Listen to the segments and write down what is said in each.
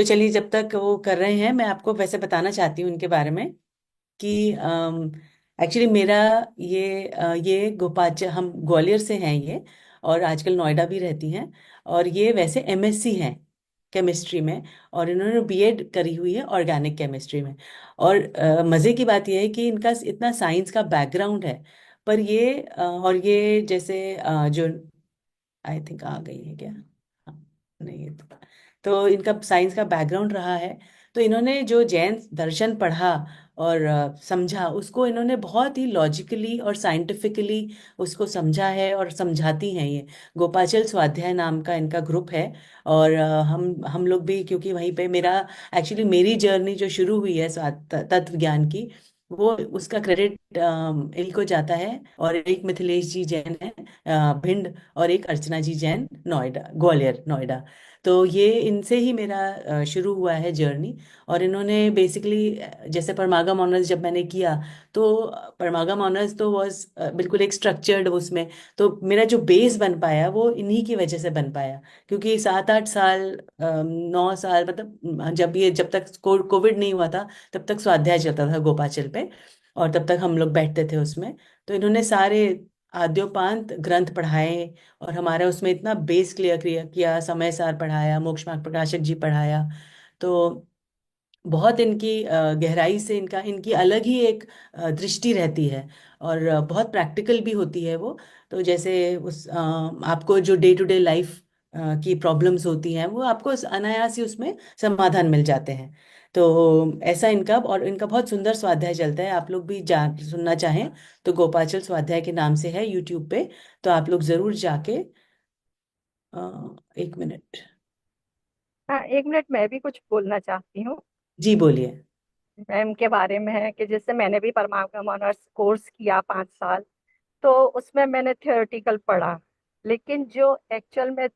तो चलिए, जब तक वो कर रहे हैं, मैं आपको वैसे बताना चाहती हूँ इनके बारे में कि एक्चुअली मेरा ये गोपाच हम ग्वालियर से हैं ये, और आजकल नोएडा भी रहती हैं। और ये वैसे एमएससी हैं केमिस्ट्री में, और इन्होंने बीएड करी हुई है ऑर्गेनिक केमिस्ट्री में। और मज़े की बात यह है कि इनका इतना साइंस का बैकग्राउंड है। पर ये और ये जैसे जो आई थिंक आ गई है क्या? हाँ, नहीं है तो इनका साइंस का बैकग्राउंड रहा है। तो इन्होंने जो जैन दर्शन पढ़ा और समझा, उसको इन्होंने बहुत ही लॉजिकली और साइंटिफिकली उसको समझा है, और समझाती हैं ये। गोपाचल स्वाध्याय नाम का इनका ग्रुप है। और हम लोग भी, क्योंकि वहीं पे मेरा एक्चुअली मेरी जर्नी जो शुरू हुई है तत्व ज्ञान की, वो उसका क्रेडिट इन्हीं को जाता है। और एक मिथिलेश जी जैन है भिंड, और एक अर्चना जी जैन नोएडा, ग्वालियर नोएडा। तो ये इनसे ही मेरा शुरू हुआ है जर्नी। और इन्होंने बेसिकली, जैसे परमागम ऑनर्स जब मैंने किया, तो परमागम ऑनर्स तो वॉज बिल्कुल एक स्ट्रक्चर्ड उसमें। तो मेरा जो बेस बन पाया वो इन्हीं की वजह से बन पाया। क्योंकि 7-8 साल 9 साल, मतलब जब तक कोविड नहीं हुआ था, तब तक स्वाध्याय चलता था गोपाचल पे। और तब तक हम लोग बैठते थे उसमें। तो इन्होंने सारे आद्योपांत ग्रंथ पढ़ाए, और हमारा उसमें इतना बेस क्लियर किया, समय सार पढ़ाया, मोक्ष मार्ग प्रकाशक जी पढ़ाया। तो बहुत इनकी गहराई से इनका इनकी अलग ही एक दृष्टि रहती है। और बहुत प्रैक्टिकल भी होती है वो। तो जैसे आपको जो डे टू डे लाइफ की प्रॉब्लम्स होती हैं, वो आपको अनायास ही उसमें समाधान मिल जाते हैं। तो ऐसा इनका, और इनका बहुत सुंदर स्वाध्याय चलता है। आप लोग भी सुनना चाहें तो गोपाचल स्वाध्याय के नाम से है यूट्यूब पे। तो आप लोग जरूर जाके, अ, एक मिनट। हाँ, 1 मिनट मैं भी कुछ बोलना चाहती हूँ। जी बोलिए। मैम के बारे में है कि जैसे मैंने भी परमागम ऑनर्स कोर्स किया 5 साल। तो उसमें मैंने थियोरेटिकल पढ़ा, लेकिन जो एक्चुअल में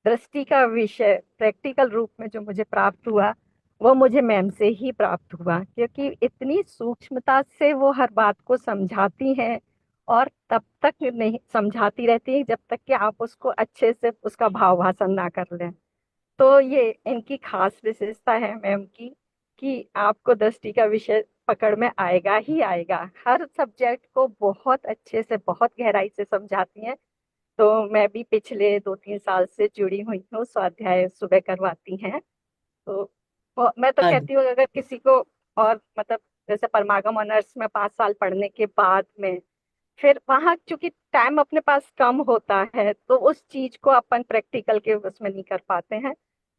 दृष्टि का विषय प्रैक्टिकल रूप में जो मुझे प्राप्त हुआ, वो मुझे मैम से ही प्राप्त हुआ, क्योंकि इतनी सूक्ष्मता से वो हर बात को समझाती हैं। और तब तक नहीं समझाती रहती है जब तक कि आप उसको अच्छे से उसका भावासन ना कर लें। तो ये इनकी खास विशेषता है मैम की, कि आपको दृष्टि का विषय पकड़ में आएगा ही आएगा। हर सब्जेक्ट को बहुत अच्छे से बहुत गहराई से समझाती हैं। तो मैं भी पिछले 2-3 साल से जुड़ी हुई हूँ, स्वाध्याय सुबह करवाती हैं। तो मैं तो हाँ कहती हूँ, अगर किसी को और मतलब जैसे परमागम ऑनर्स में 5 साल पढ़ने के बाद में फिर वहां चूंकि टाइम अपने पास कम होता है, तो उस चीज को अपन प्रैक्टिकल के उसमें नहीं कर पाते हैं।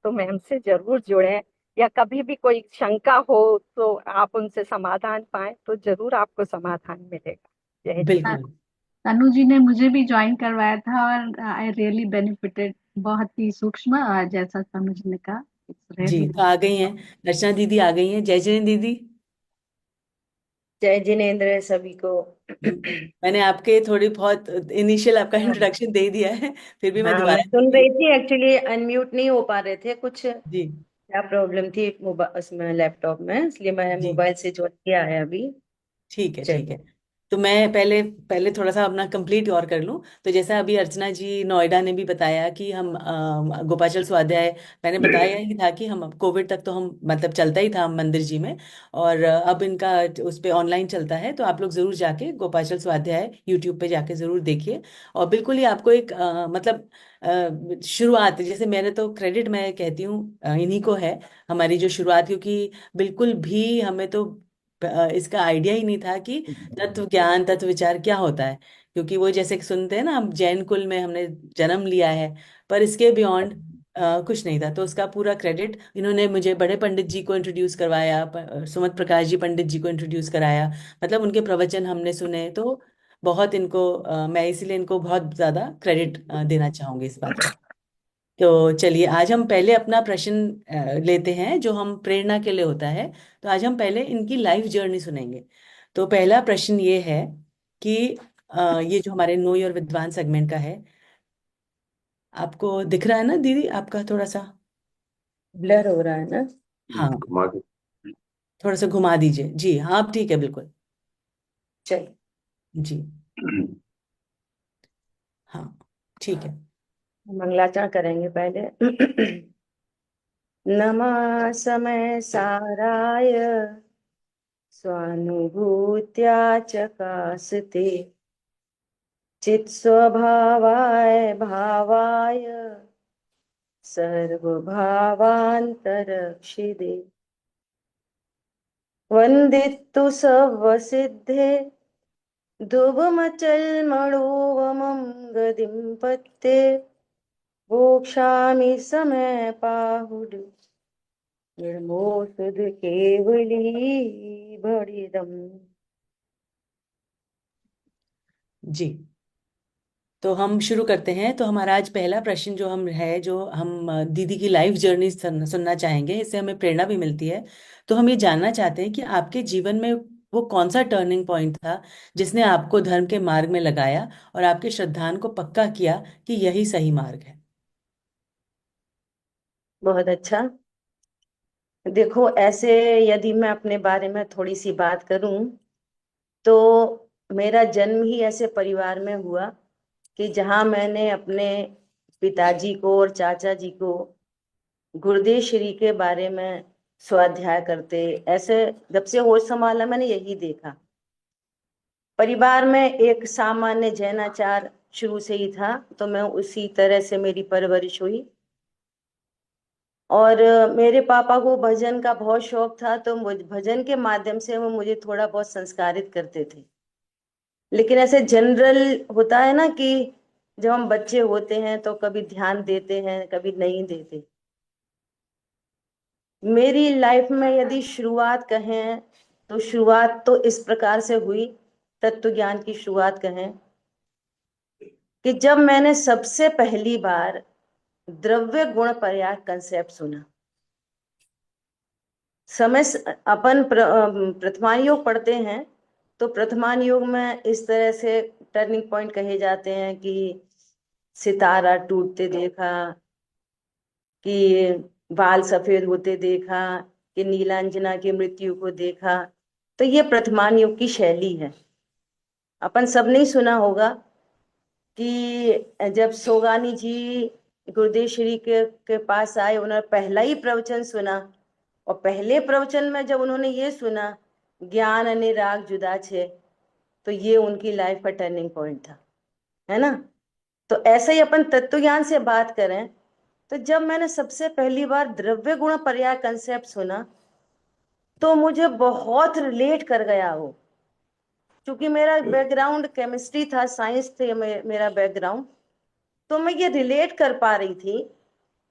तो मैम से जरूर जुड़ें, या कभी भी कोई शंका हो तो आप उनसे समाधान पाएं, तो जरूर आपको समाधान मिलेगा। जय जय। बिल्कुल। तनु जी ने मुझे भी ज्वाइन करवाया था और आई रियली बेनिफिटेड। बहुत ही सूक्ष्म जैसा तनु जी ने कहा, इट्स जी, रियली। तो आ गई हैं, रचना दीदी आ गई हैं। जय जय दीदी। जय जिनेन्द्र सभी को। मैंने आपके थोड़ी बहुत इनिशियल आपका हाँ इंट्रोडक्शन दे दिया है, फिर भी मैं हाँ, मैं दोबारा सुन से। रही थी, एक्चुअली अनम्यूट नहीं हो पा रहे थे, कुछ जी क्या प्रॉब्लम थी मोबाइल उसमें लैपटॉप में, इसलिए मैं जी। मोबाइल से जोड़ किया है अभी। ठीक है, ठीक है। चलिए। तो मैं पहले पहले थोड़ा सा अपना कंप्लीट और कर लूं। तो जैसा अभी अर्चना जी नोएडा ने भी बताया कि हम गोपाचल स्वाध्याय, मैंने बताया ही था कि हम कोविड तक तो हम मतलब चलता ही था हम मंदिर जी में। और अब इनका उस पे ऑनलाइन चलता है। तो आप लोग जरूर जाके गोपाचल स्वाध्याय यूट्यूब पे जाके जरूर देखिए। और बिल्कुल ही आपको एक मतलब शुरुआत, जैसे मैंने तो क्रेडिट मैं कहती हूँ इन्हीं को है, हमारी जो शुरुआत। क्योंकि बिल्कुल भी हमें तो इसका आइडिया ही नहीं था कि तत्व ज्ञान तत्व विचार क्या होता है। क्योंकि वो जैसे कि सुनते हैं ना, हम जैन कुल में हमने जन्म लिया है, पर इसके बियॉन्ड कुछ नहीं था। तो उसका पूरा क्रेडिट इन्होंने मुझे बड़े पंडित जी को इंट्रोड्यूस करवाया, सुमत प्रकाश जी पंडित जी को इंट्रोड्यूस कराया। मतलब उनके प्रवचन हमने सुने। तो बहुत इनको मैं इसीलिए इनको बहुत ज़्यादा क्रेडिट देना चाहूंगी इस बात का। तो चलिए, आज हम पहले अपना प्रश्न लेते हैं जो हम प्रेरणा के लिए होता है। तो आज हम पहले इनकी लाइफ जर्नी सुनेंगे। तो पहला प्रश्न ये है कि ये जो हमारे नो योर विद्वान सेगमेंट का है, आपको दिख रहा है ना दीदी, आपका थोड़ा सा? ब्लर हो रहा है ना? हाँ, घुमा के। थोड़ा सा घुमा दीजिए। जी हाँ, अब ठीक है बिल्कुल। चलिए। जी हाँ, ठीक है। मंगलाचरण करेंगे पहले। नमः समय साराय स्वानुभूत्या चकास्ते चित्स्वभावाय भावाय सर्वभावान्तरक्षिदे वन्दितु सर्वसिद्धे धुवमचलमणोवमं गतिं पत्ते वोक्षामि समय पाहुडु निर्मोषुध केवली बड़िदम। जी, तो हम शुरू करते हैं। तो हमारा आज पहला प्रश्न जो हम दीदी की लाइफ जर्नी सुनना चाहेंगे, इससे हमें प्रेरणा भी मिलती है। तो हम ये जानना चाहते हैं कि आपके जीवन में वो कौन सा टर्निंग पॉइंट था जिसने आपको धर्म के मार्ग में लगाया और आपके श्रद्धान को पक्का किया कि यही सही मार्ग है। बहुत अच्छा। देखो, ऐसे यदि मैं अपने बारे में थोड़ी सी बात करूं तो मेरा जन्म ही ऐसे परिवार में हुआ कि जहां मैंने अपने पिताजी को और चाचा जी को गुरुदेव श्री के बारे में स्वाध्याय करते, ऐसे जब से होश संभाला मैंने यही देखा। परिवार में एक सामान्य जैनाचार शुरू से ही था, तो मैं उसी तरह से मेरी परवरिश हुई। और मेरे पापा को भजन का बहुत शौक था, तो भजन के माध्यम से वो मुझे थोड़ा बहुत संस्कारित करते थे। लेकिन ऐसे जनरल होता है ना कि जब हम बच्चे होते हैं तो कभी ध्यान देते हैं, कभी नहीं देते। मेरी लाइफ में यदि शुरुआत कहें तो शुरुआत तो इस प्रकार से हुई, तत्व ज्ञान की शुरुआत कहें, कि जब मैंने सबसे पहली बार द्रव्य गुण पर्याय कंसेप्ट सुना। अपन प्रथमान योग पढ़ते हैं, तो प्रथमान योग में इस तरह से टर्निंग पॉइंट कहे जाते हैं कि सितारा टूटते देखा, कि बाल सफेद होते देखा, कि नीलांजना की मृत्यु को देखा। तो ये प्रथमान योग की शैली है। अपन सबने ही सुना होगा कि जब सोगानी जी गुरुदेव श्री के पास आए, उन्होंने पहला ही प्रवचन सुना, और पहले प्रवचन में जब उन्होंने ये सुना ज्ञान અને राग जुदा छे, तो ये उनकी लाइफ का टर्निंग पॉइंट था, है ना। तो ऐसे ही अपन तत्व ज्ञान से बात करें तो जब मैंने सबसे पहली बार द्रव्य गुण पर्याय कंसेप्ट सुना तो मुझे बहुत रिलेट कर गया वो। क्योंकि मेरा बैकग्राउंड केमिस्ट्री था, साइंस थे मेरा बैकग्राउंड, तो मैं ये रिलेट कर पा रही थी।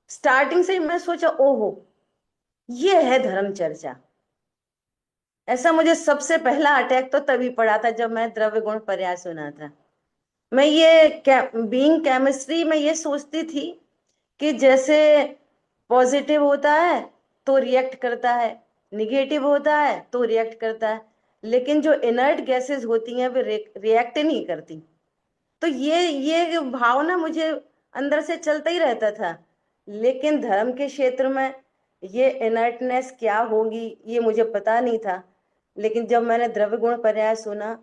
स्टार्टिंग से ही मैं सोचा, ओहो ये है धर्म चर्चा। ऐसा मुझे सबसे पहला अटैक तो तभी पड़ा था जब मैं द्रव्य गुण पर्याय सुना था। मैं ये बीइंग केमिस्ट्री में ये सोचती थी कि जैसे पॉजिटिव होता है तो रिएक्ट करता है, निगेटिव होता है तो रिएक्ट करता है, लेकिन जो इनर्ट गैसेस होती हैं वे रिएक्ट नहीं करती। तो ये भावना मुझे अंदर से चलता ही रहता था। लेकिन धर्म के क्षेत्र में ये इनर्टनेस क्या होगी ये मुझे पता नहीं था। लेकिन जब मैंने द्रव्य गुण पर्याय सुना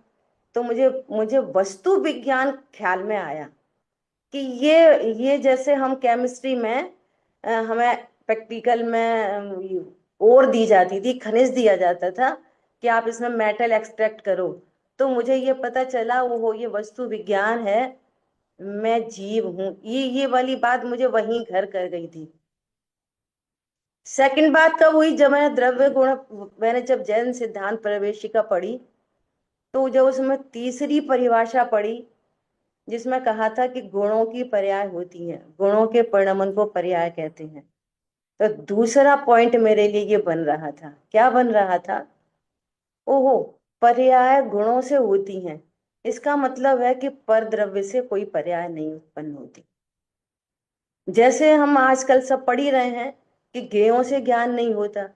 तो मुझे मुझे वस्तु विज्ञान ख्याल में आया कि ये जैसे हम केमिस्ट्री में हमें प्रैक्टिकल में ओर दी जाती थी, खनिज दिया जाता था कि आप इसमें मेटल एक्सट्रैक्ट करो, तो मुझे ये पता चला वो ये वस्तु विज्ञान है, मैं जीव हूं। ये वाली बात मुझे वहीं घर कर गई थी। सेकंड बात कब हुई, जब मैंने द्रव्य गुण, मैंने जब जैन सिद्धांत प्रवेशिका पढ़ी तो जब उसमें तीसरी परिभाषा पढ़ी जिसमें कहा था कि गुणों की पर्याय होती है, गुणों के परिणमन को पर्याय कहते हैं, तो दूसरा पॉइंट मेरे लिए ये बन रहा था। क्या बन रहा था, ओहो पर्याय गुणों से होती हैं, इसका मतलब है कि पर द्रव्य से कोई पर्याय नहीं उत्पन्न होती। जैसे हम आजकल सब पढ़ ही रहे हैं कि गेयों से ज्ञान नहीं होता,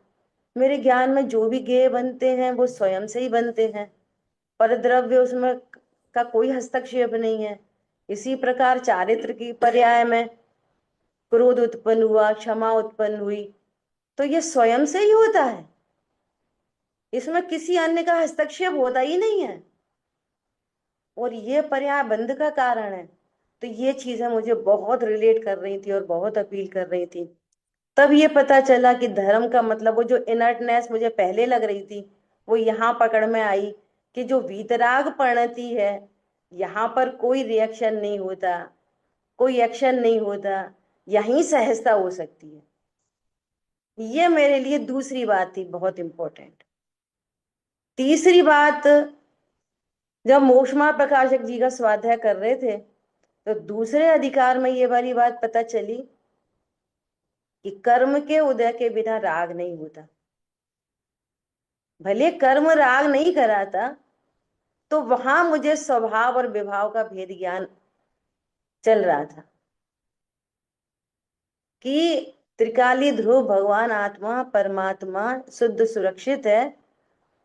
मेरे ज्ञान में जो भी गेय बनते हैं वो स्वयं से ही बनते हैं, पर द्रव्य उसमें का कोई हस्तक्षेप नहीं है। इसी प्रकार चारित्र की पर्याय में क्रोध उत्पन्न हुआ, क्षमा उत्पन्न हुई, तो ये स्वयं से ही होता है, इसमें किसी अन्य का हस्तक्षेप होता ही नहीं है, और ये पर्याय बंध का कारण है। तो ये चीजें मुझे बहुत रिलेट कर रही थी और बहुत अपील कर रही थी। तब ये पता चला कि धर्म का मतलब वो जो इनर्टनेस मुझे पहले लग रही थी, वो यहाँ पकड़ में आई कि जो वीतराग प्रणति है, यहाँ पर कोई रिएक्शन नहीं होता, कोई एक्शन नहीं होता, यहीं सहजता हो सकती है। ये मेरे लिए दूसरी बात थी बहुत इंपॉर्टेंट। तीसरी बात, जब मोक्षमा प्रकाशक जी का स्वाध्याय कर रहे थे तो दूसरे अधिकार में ये वाली बात पता चली कि कर्म के उदय के बिना राग नहीं होता। भले कर्म राग नहीं कराता, तो वहां मुझे स्वभाव और विभाव का भेद ज्ञान चल रहा था कि त्रिकाली ध्रुव भगवान आत्मा परमात्मा शुद्ध सुरक्षित है,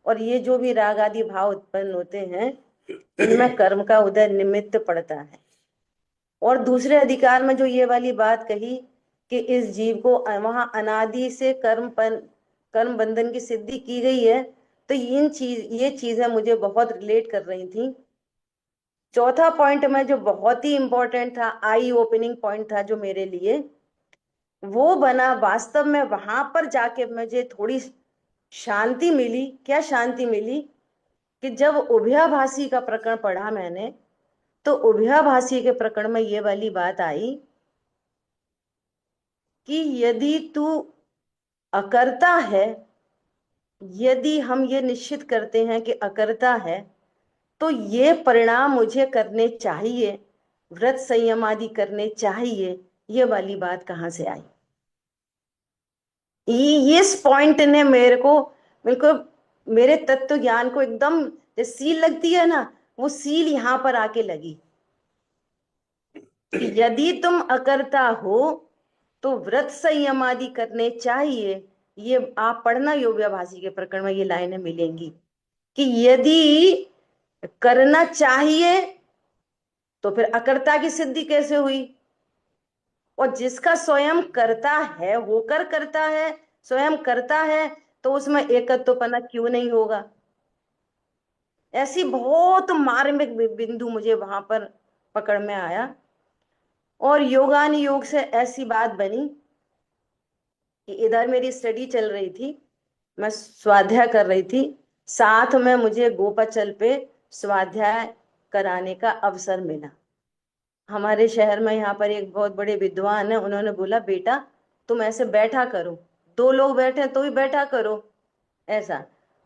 और ये जो भी राग आदि भाव उत्पन्न होते हैं इनमें कर्म का उदय निमित्त पड़ता है। और दूसरे अधिकार में जो ये वाली बात कही कि इस जीव को वहां अनादि से कर्म बंधन की सिद्धि की गई है, तो ये चीजें मुझे बहुत रिलेट कर रही थी। चौथा पॉइंट में जो बहुत ही इंपॉर्टेंट था, आई ओपनिंग पॉइंट था जो मेरे लिए, वो बना वास्तव में वहां पर जाके मुझे थोड़ी शांति मिली। क्या शांति मिली कि जब उभयाभासी का प्रकरण पढ़ा मैंने, तो उभयाभासी के प्रकरण में ये वाली बात आई कि यदि तू अकर्ता है, यदि हम ये निश्चित करते हैं कि अकर्ता है, तो ये परिणाम मुझे करने चाहिए, व्रत संयम आदि करने चाहिए। ये वाली बात कहाँ से आई? इस पॉइंट ने मेरे को मेरे तत्व ज्ञान को एकदम, जैसे सील लगती है ना, वो सील यहां पर आके लगी कि यदि तुम अकर्ता हो तो व्रत संयम आदि करने चाहिए। ये आप पढ़ना, योगाभासी के प्रकरण में ये लाइनें मिलेंगी कि यदि करना चाहिए तो फिर अकर्ता की सिद्धि कैसे हुई? और जिसका स्वयं करता है, होकर करता है, स्वयं करता है, तो उसमें एकत्वपना क्यों नहीं होगा? ऐसी बहुत मार्मिक बिंदु मुझे वहां पर पकड़ में आया। और योगान योग से ऐसी बात बनी कि इधर मेरी स्टडी चल रही थी, मैं स्वाध्याय कर रही थी, साथ में मुझे गोपाचल पे स्वाध्याय कराने का अवसर मिला। हमारे शहर में यहाँ पर एक बहुत बड़े विद्वान है, उन्होंने बोला बेटा तुम ऐसे बैठा करो, दो लोग बैठे तो भी बैठा करो ऐसा।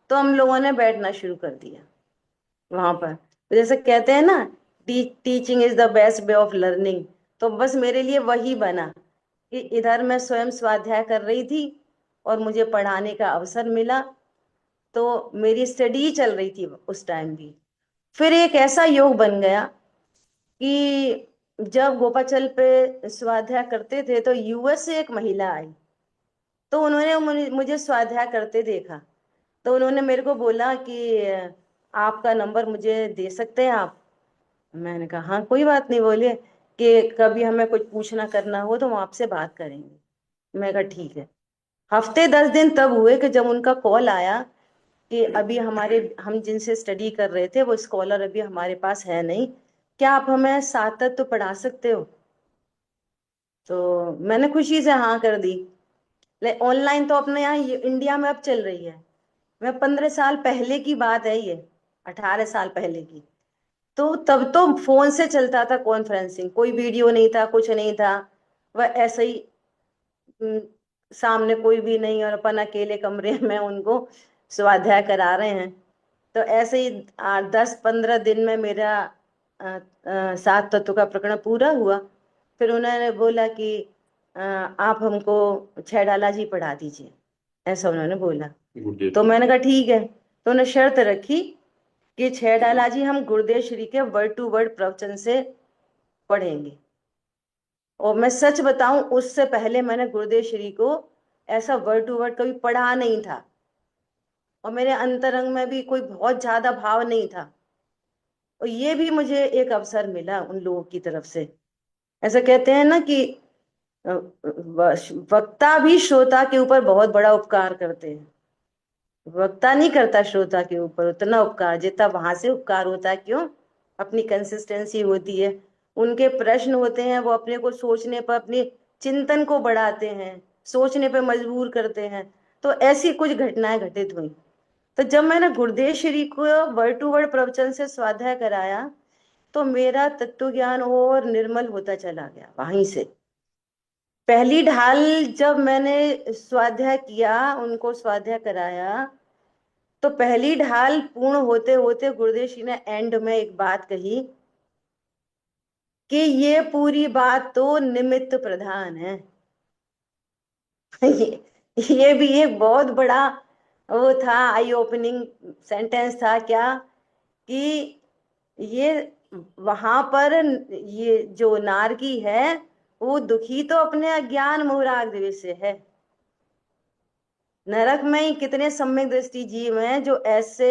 तो हम लोगों ने बैठना शुरू कर दिया वहां पर। तो जैसे कहते हैं ना, teaching is the best way of learning, तो बस मेरे लिए वही बना कि इधर मैं स्वयं स्वाध्याय कर रही थी और मुझे पढ़ाने का अवसर मिला, तो मेरी स्टडी चल रही थी उस टाइम भी। फिर एक ऐसा योग बन गया कि जब गोपाचल पे स्वाध्याय करते थे तो यूएस से एक महिला आई, तो उन्होंने मुझे स्वाध्याय करते देखा, तो उन्होंने मेरे को बोला कि आपका नंबर मुझे दे सकते हैं आप? मैंने कहा हाँ कोई बात नहीं, बोलिए कि कभी हमें कुछ पूछना करना हो तो हम आपसे बात करेंगे। मैं कहा ठीक है। हफ्ते 10 दिन तब हुए कि जब उनका कॉल आया कि अभी हम जिनसे स्टडी कर रहे थे वो स्कॉलर अभी हमारे पास है नहीं, क्या आप हमें सात तत्व तो पढ़ा सकते हो? तो मैंने खुशी से हाँ कर दी। ऑनलाइन तो अपने यहाँ इंडिया में अब चल रही है, मैं 15 साल पहले की बात है ये, 18 साल पहले की। तो तब तो फोन से चलता था कॉन्फ्रेंसिंग, कोई वीडियो नहीं था, कुछ नहीं था, वह ऐसे ही हम्म, सामने कोई भी नहीं और अपन अकेले कमरे में उनको स्वाध्याय करा रहे हैं। तो ऐसे ही 10-15 दिन में मेरा सात तत्व का प्रकरण पूरा हुआ। फिर उन्होंने बोला कि आप हमको छह डाला जी पढ़ा दीजिए, ऐसा उन्होंने बोला। तो मैंने कहा ठीक है। तो उन्होंने शर्त रखी कि छह डाला जी हम गुरुदेव श्री के वर्ड टू वर्ड प्रवचन से पढ़ेंगे। और मैं सच बताऊं, उससे पहले मैंने गुरुदेव श्री को ऐसा वर्ड टू वर्ड कभी पढ़ा नहीं था, और मेरे अंतरंग में भी कोई बहुत ज्यादा भाव नहीं था। और ये भी मुझे एक अवसर मिला उन लोगों की तरफ से। ऐसा कहते हैं ना कि वक्ता भी श्रोता के ऊपर बहुत बड़ा उपकार करते हैं। वक्ता नहीं करता श्रोता के ऊपर उतना उपकार जितना वहां से उपकार होता है। क्यों? अपनी कंसिस्टेंसी होती है, उनके प्रश्न होते हैं, वो अपने को सोचने पर अपने चिंतन को बढ़ाते हैं, सोचने पे मजबूर करते हैं। तो ऐसी कुछ घटनाएं घटित हुई। तो जब मैंने गुरुदेव श्री को वर्ड टू वर्ड प्रवचन से स्वाध्याय कराया, तो मेरा तत्व ज्ञान और निर्मल होता चला गया। वहीं से पहली ढाल जब मैंने स्वाध्याय किया, उनको स्वाध्याय कराया, तो पहली ढाल पूर्ण होते होते गुरुदेव श्री ने एंड में एक बात कही कि ये पूरी बात तो निमित्त प्रधान है। ये भी एक बहुत बड़ा वो था, आई ओपनिंग सेंटेंस था क्या, कि ये वहां पर ये जो नारकी है वो दुखी तो अपने अज्ञान मोहराग से है। नरक में ही कितने सम्यक दृष्टि जीव हैं जो ऐसे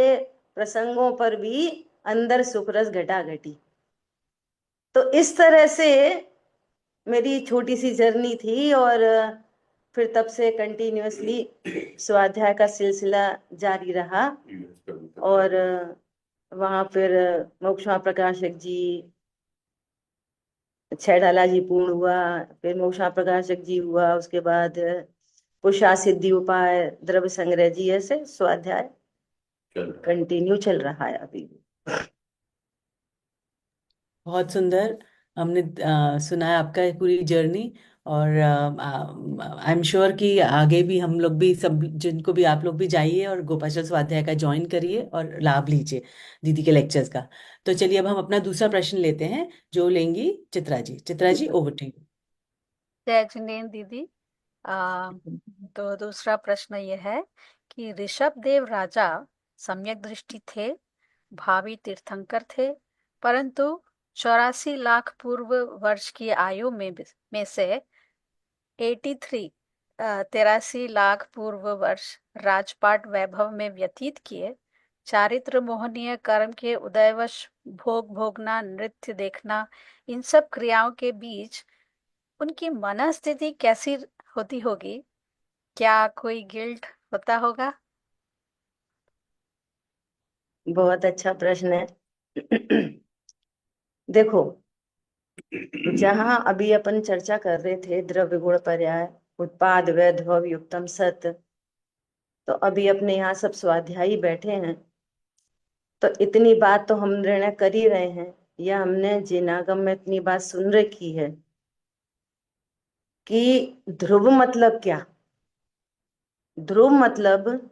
प्रसंगों पर भी अंदर सुख रस घटा घटी। तो इस तरह से मेरी छोटी सी जर्नी थी, और फिर तब से कंटिन्यूअसली स्वाध्याय का सिलसिला जारी रहा। और वहां फिर मोक्षमा प्रकाशक जी, छैडाला जी पूर्ण हुआ, फिर मोक्षमा प्रकाशक जी हुआ, उसके बाद पुरुषा सिद्धि उपाय, द्रव्य संग्रह जी, ऐसे स्वाध्याय कंटिन्यू चल रहा है अभी भी। बहुत सुंदर। हमने सुना है आपका पूरी जर्नी। और आई एम श्योर कि आगे भी हम लोग भी, सब जिनको भी, आप लोग भी जाइए और गोपाचल स्वाध्याय का ज्वाइन करिए और लाभ लीजिए दीदी के लेक्चर्स का। तो चलिए अब हम अपना दूसरा प्रश्न लेते हैं जो लेंगी Chitra ji. Chitra ji, over to you. जय जिनेन्द्र दीदी। आ, तो दूसरा प्रश्न ये है कि ऋषभ देव राजा सम्यक दृष्टि थे, भावी तीर्थंकर थे, परंतु 84 लाख पूर्व वर्ष की आयु में से 83 83 लाख पूर्व वर्ष राजपाट वैभव में व्यतीत किए। चारित्र मोहनीय कर्म के उदयवश भोग भोगना, नृत्य देखना, इन सब क्रियाओं के बीच उनकी मनस्थिति कैसी होती होगी? क्या कोई गिल्ट होता होगा? बहुत अच्छा प्रश्न है। देखो, जहां अभी अपन चर्चा कर रहे थे द्रव्य गुण पर्याय, उत्पाद वैधव युक्तम सत, तो अभी अपने यहाँ सब स्वाध्यायी बैठे हैं, तो इतनी बात तो हम निर्णय कर ही रहे हैं, या हमने जिनागम में इतनी बात सुन रखी है कि ध्रुव मतलब क्या। ध्रुव मतलब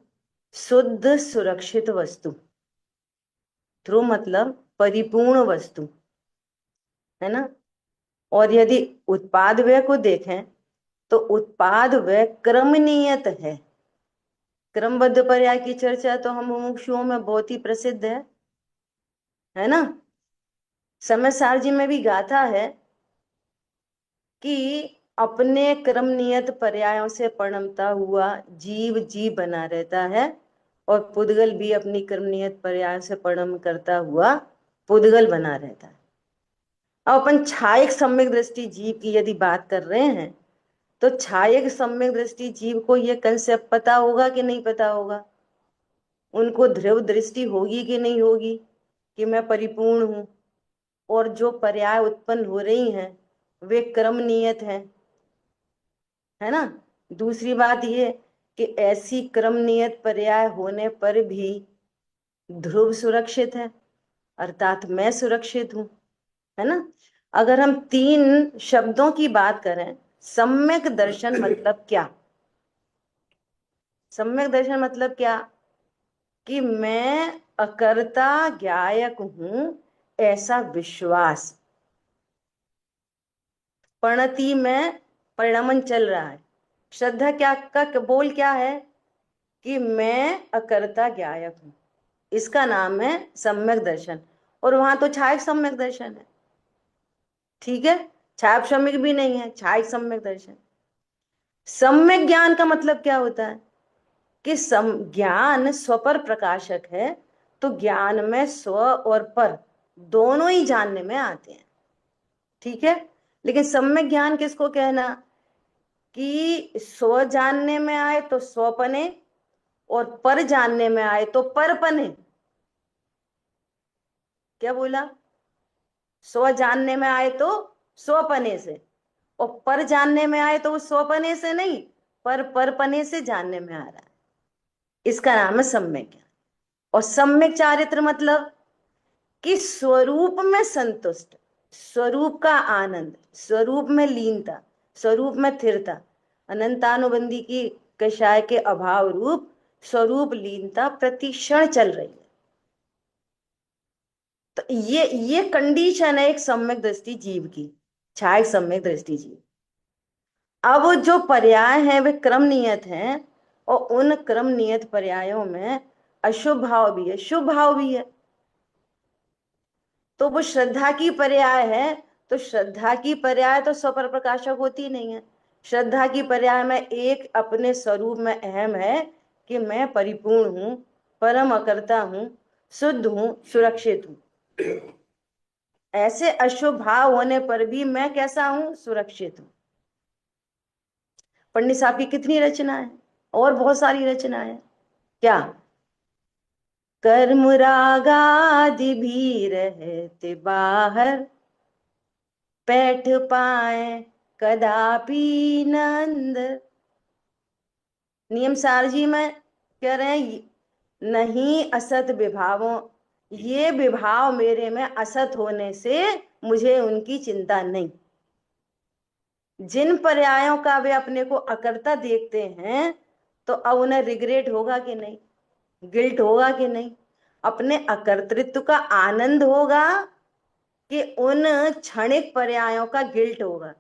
शुद्ध सुरक्षित वस्तु। ध्रुव मतलब परिपूर्ण वस्तु, है ना। और यदि उत्पाद व्यय को देखें तो उत्पाद व्यय क्रमनियत है। क्रमबद्ध पर्याय की चर्चा तो हम मुमुक्षुओं में बहुत ही प्रसिद्ध है ना। समय सार जी में भी गाथा है कि अपने क्रम नियत पर्यायों से परिणमता हुआ जीव जीव बना रहता है, और पुद्गल भी अपनी क्रम नियत पर्याय से परिणम करता हुआ पुद्गल बना रहता है। अब अपन छायक सम्यक दृष्टि जीव की यदि बात कर रहे हैं, तो छायक सम्यक दृष्टि जीव को यह कंसेप्ट पता होगा कि नहीं पता होगा, उनको ध्रुव दृष्टि होगी कि नहीं होगी कि मैं परिपूर्ण हूं, और जो पर्याय उत्पन्न हो रही हैं वे क्रम नियत हैं, है ना। दूसरी बात ये कि ऐसी क्रम नियत पर्याय होने पर भी ध्रुव सुरक्षित है, अर्थात मैं सुरक्षित हूं, है ना। अगर हम तीन शब्दों की बात करें, सम्यक दर्शन मतलब क्या। सम्यक दर्शन मतलब क्या कि मैं अकर्ता ज्ञायक हूं, ऐसा विश्वास। परिणति में परिणमन चल रहा है। श्रद्धा क्या का बोल क्या है कि मैं अकर्ता ज्ञायक हूं, इसका नाम है सम्यक दर्शन। और वहां तो छायक सम्यक दर्शन है, ठीक है। छायक सम्यक भी नहीं है, छायक सम्यक दर्शन। सम्यक ज्ञान का मतलब क्या होता है कि ज्ञान स्वपर प्रकाशक है, तो ज्ञान में स्व और पर दोनों ही जानने में आते हैं, ठीक है। लेकिन सम्यक ज्ञान किसको कहना कि स्व जानने में आए तो स्वपने, और पर जानने में आए तो परपने। क्या बोला? स्व जानने में आए तो स्वपने से, और पर जानने में आए तो वो स्वपने से नहीं, परपने से जानने में आ रहा है। इसका नाम है सम्यक ज्ञान। और सम्यक चारित्र मतलब कि स्वरूप में संतुष्ट, स्वरूप का आनंद, स्वरूप में लीनता, स्वरूप में स्थिरता, अनंतानुबंधी की कषाय के अभाव रूप स्वरूप लीनता प्रतिक्षण चल रही है। तो ये कंडीशन है एक सम्यक दृष्टि जीव की, छायक सम्यक दृष्टि जीव। अब जो पर्याय हैं वे क्रम नियत हैं, और उन क्रम नियत पर्यायों में अशुभ भाव भी है, शुभ भाव भी है। तो वो श्रद्धा की पर्याय है, तो श्रद्धा की पर्याय तो स्वपर प्रकाशक होती नहीं है। श्रद्धा की पर्याय में एक अपने स्वरूप में अहम है कि मैं परिपूर्ण हूं, परम अकर्ता हूं, शुद्ध हूं, सुरक्षित हूं। ऐसे अशुभ भाव होने पर भी मैं कैसा हूं? सुरक्षित हूं। पंडित साहब की कितनी रचनाएं, और बहुत सारी रचनाएं। क्या कर्म रागादि भी रहते बाहर, बैठ पाए कदापि न अंदर। नियम सार जी में कह रहे हैं, नहीं असत विभावों, ये विभाव मेरे में असत होने से मुझे उनकी चिंता नहीं। जिन पर्यायों का वे अपने को अकर्ता देखते हैं, तो अब उन्हें रिग्रेट होगा कि नहीं, गिल्ट होगा कि नहीं, अपने अकर्तृत्व का आनंद होगा कि उन क्षणिक पर्यायों का गिल्ट होगा?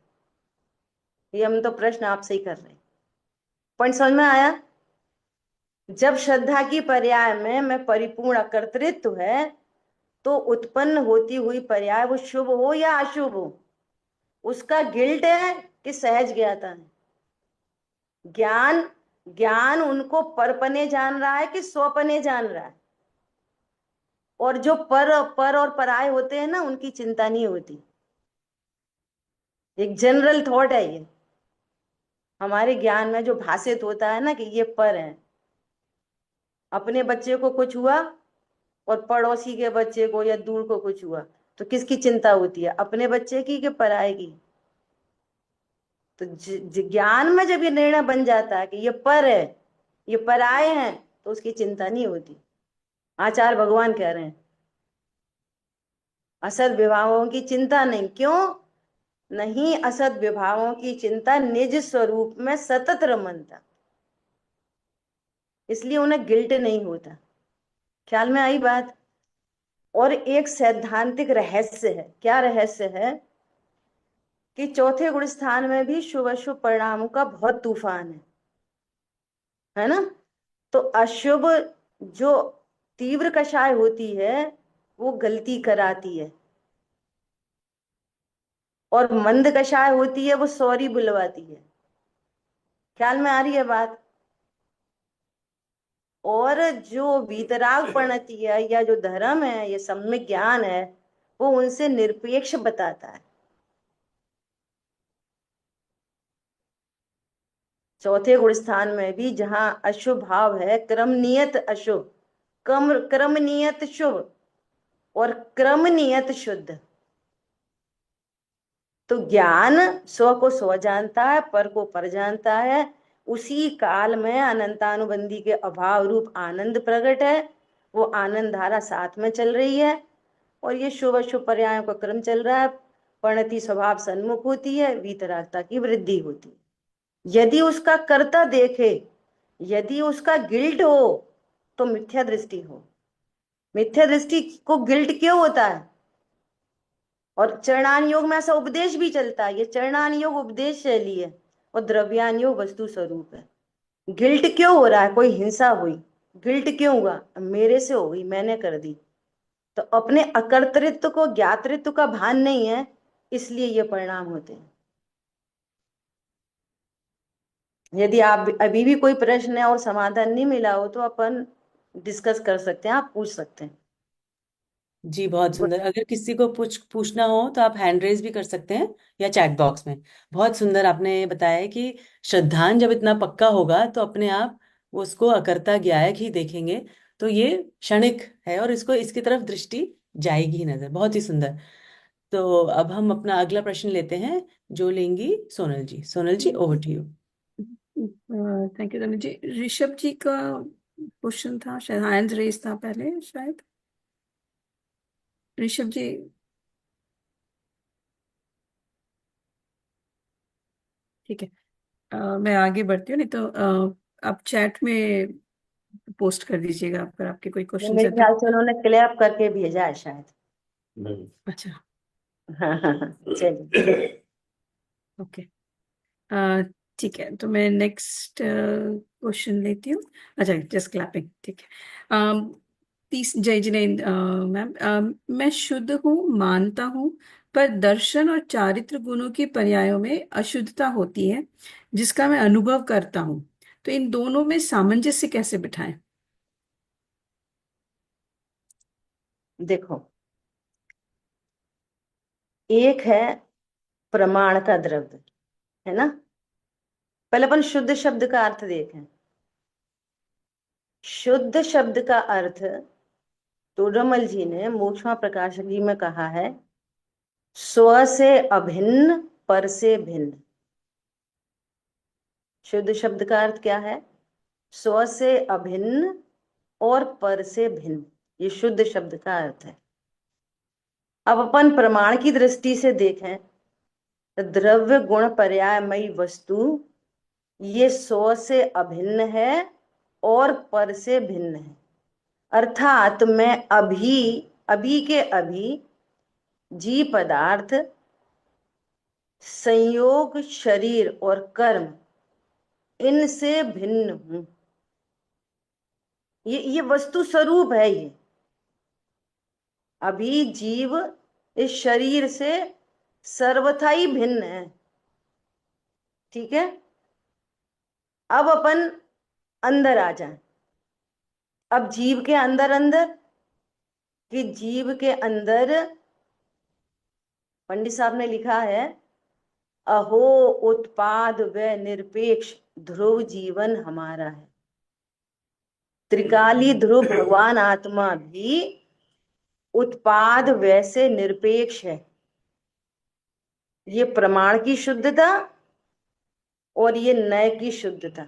ये हम तो प्रश्न आपसे ही कर रहे हैं। पॉइंट समझ में आया? जब श्रद्धा की पर्याय में मैं परिपूर्ण अकर्तृत्व है, तो उत्पन्न होती हुई पर्याय वो शुभ हो या अशुभ हो, उसका गिल्ट है कि सहज ज्ञाता है? ज्ञान ज्ञान उनको परपने जान रहा है कि स्वपने जान रहा है? और जो पर और पराय होते हैं ना, उनकी चिंता नहीं होती। एक जनरल थॉट है ये हमारे ज्ञान में जो भाषित होता है ना, कि ये पर है। अपने बच्चे को कुछ हुआ और पड़ोसी के बच्चे को या दूर को कुछ हुआ, तो किसकी चिंता होती है? अपने बच्चे की कि पराये की? तो ज्ञान में जब ये निर्णय बन जाता है कि ये पर है, ये पराये हैं, तो उसकी चिंता नहीं होती। आचार्य भगवान कह रहे हैं असद विभावों की चिंता नहीं। क्यों नहीं? असद विभावों की चिंता निज स्वरूप में सतत रमनता, इसलिए उन्हें गिल्ट नहीं होता। ख्याल में आई बात? और एक सैद्धांतिक रहस्य है। क्या रहस्य है? कि चौथे गुण स्थान में भी शुभ अशुभ परिणामों का बहुत तूफान है ना? तो अशुभ जो तीव्र कषाय होती है वो गलती कराती है, और मंद कषाय होती है वो सॉरी बुलवाती है। ख्याल में आ रही है बात? और जो वीतराग प्रणति है या जो धर्म है, ये सम्यक ज्ञान है, वो उनसे निरपेक्ष बताता है। चौथे गुण स्थान में भी जहां अशुभ भाव है, क्रम नियत अशुभ, क्रम नियत शुभ और क्रम नियत शुद्ध, तो ज्ञान स्व को स्व जानता है, पर को पर जानता है। उसी काल में अनंतानुबंधी के अभाव रूप आनंद प्रकट है, वो आनंद धारा साथ में चल रही है, और ये शुभ अशुभ पर्यायों का क्रम चल रहा है। परिणति स्वभाव सन्मुख होती है, वीतरागता की वृद्धि होती है। यदि उसका कर्ता देखे, यदि उसका गिल्ट हो, तो मिथ्या दृष्टि हो। मिथ्या दृष्टि को गिल्ट क्यों होता है? और चरणान योग में ऐसा उपदेश भी चलता है। ये चरणान योग उपदेश शैली है, और द्रव्यान योग वस्तु स्वरूप है। गिल्ट क्यों हो रहा है? कोई हिंसा हुई, गिल्ट क्यों हुआ? मेरे से हो गई, मैंने कर दी। तो अपने अकर्तृत्व को, ज्ञातृत्व का भान नहीं है, इसलिए ये परिणाम होते हैं। यदि आप अभी भी कोई प्रश्न है और समाधान नहीं मिला हो, तो अपन डिस्कस कर सकते हैं, आप पूछ सकते हैं। जी बहुत सुंदर। अगर किसी को पूछना हो तो आप हैंड रेज भी कर सकते हैं या चैट बॉक्स में। बहुत सुंदर आपने बताया है कि श्रद्धान जब इतना पक्का होगा तो अपने आप उसको अकर्ता ज्ञायक ही देखेंगे, तो ये क्षणिक है और इसको इसकी तरफ दृष्टि जाएगी ही नजर। बहुत ही सुंदर। तो अब हम अपना अगला प्रश्न लेते हैं जो लेंगी Sonal ji. Sonal ji, over to you. Thank you Tanu ji. Rishabh ji का क्वेश्चन था शायद, हैंड रेस था पहले शायद। ऋषभ जी। ठीक है, मैं आगे बढ़ती हूँ, नहीं तो आप चैट में पोस्ट कर दीजिएगा अगर आपके कोई क्वेश्चन मेरे है तो। ख्याल से उन्होंने क्लैप करके भेजा है शायद। अच्छा। हाँ हाँ हाँ, चलिए। ओके, ठीक है, तो मैं नेक्स्ट क्वेश्चन लेती हूँ। अच्छा, जस्ट क्लैपिंग, ठीक है। तीस जय जिनेन्द्र मैम, मैं शुद्ध हूँ मानता हूँ, पर दर्शन और चारित्र गुणों के पर्यायों में अशुद्धता होती है जिसका मैं अनुभव करता हूँ, तो इन दोनों में सामंजस्य कैसे बिठाएं? देखो, एक है प्रमाण का द्रव्य, है ना। पहले अपन शुद्ध शब्द का अर्थ देखें। शुद्ध शब्द का अर्थ तोडरमल जी ने मोक्षमा प्रकाशक जी में कहा है, स्व से अभिन्न, पर से भिन्न। शुद्ध शब्द का अर्थ क्या है? स्व से अभिन्न और पर से भिन्न, ये शुद्ध शब्द का अर्थ है। अब अपन प्रमाण की दृष्टि से देखें तो द्रव्य गुण पर्यायमयी वस्तु ये स्व से अभिन्न है और पर से भिन्न है। अर्थात मैं अभी अभी के अभी जीव पदार्थ, संयोग, शरीर और कर्म, इनसे भिन्न हूं। ये वस्तु स्वरूप है। ये अभी जीव इस शरीर से सर्वथा ही भिन्न है, ठीक है। अब अपन अंदर आ जाएं। अब जीव के अंदर अंदर कि जीव के अंदर पंडित साहब ने लिखा है, अहो उत्पाद व निरपेक्ष ध्रुव जीवन हमारा है। त्रिकाली ध्रुव भगवान आत्मा भी उत्पाद वैसे निरपेक्ष है। ये प्रमाण की शुद्धता और ये नय की शुद्धता,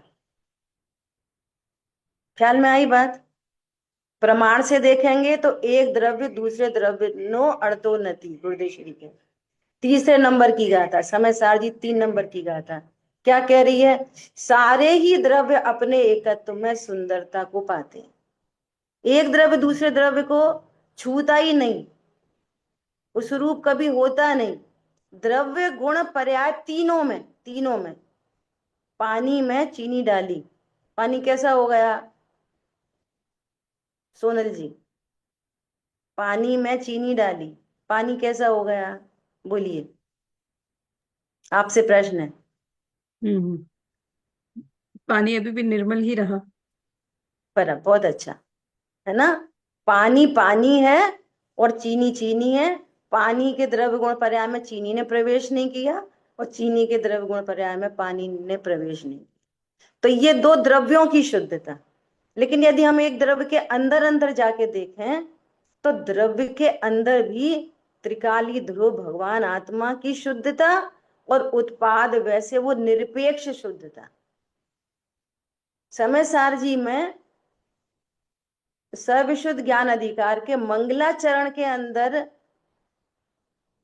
ख्याल में आई बात। प्रमाण से देखेंगे तो एक द्रव्य दूसरे द्रव्य नो अर्थोन्नति, गुरुदेव श्री के तीसरे नंबर की गाथा, समय सार जी 3 नंबर की गाथा क्या कह रही है? सारे ही द्रव्य अपने एकत्व में सुंदरता को पाते हैं। एक द्रव्य दूसरे द्रव्य को छूता ही नहीं, उस रूप कभी होता नहीं। द्रव्य गुण पर्याय तीनों में पानी में चीनी डाली, पानी कैसा हो गया सोनल जी? पानी में चीनी डाली, पानी कैसा हो गया? बोलिए, आपसे प्रश्न है। हम्म, पानी अभी भी निर्मल ही रहा। पर बहुत अच्छा, है ना। पानी पानी है और चीनी चीनी है। पानी के द्रव्य गुण पर्याय में चीनी ने प्रवेश नहीं किया और चीनी के द्रव्य गुण पर्याय में पानी ने प्रवेश नहीं किया। तो ये दो द्रव्यों की शुद्धता। लेकिन यदि हम एक द्रव्य के अंदर अंदर जाके देखें तो द्रव्य के अंदर भी त्रिकाली ध्रुव भगवान आत्मा की शुद्धता और उत्पाद वैसे वो निरपेक्ष शुद्धता। समय सार जी में सर्वशुद्ध ज्ञान अधिकार के मंगलाचरण के अंदर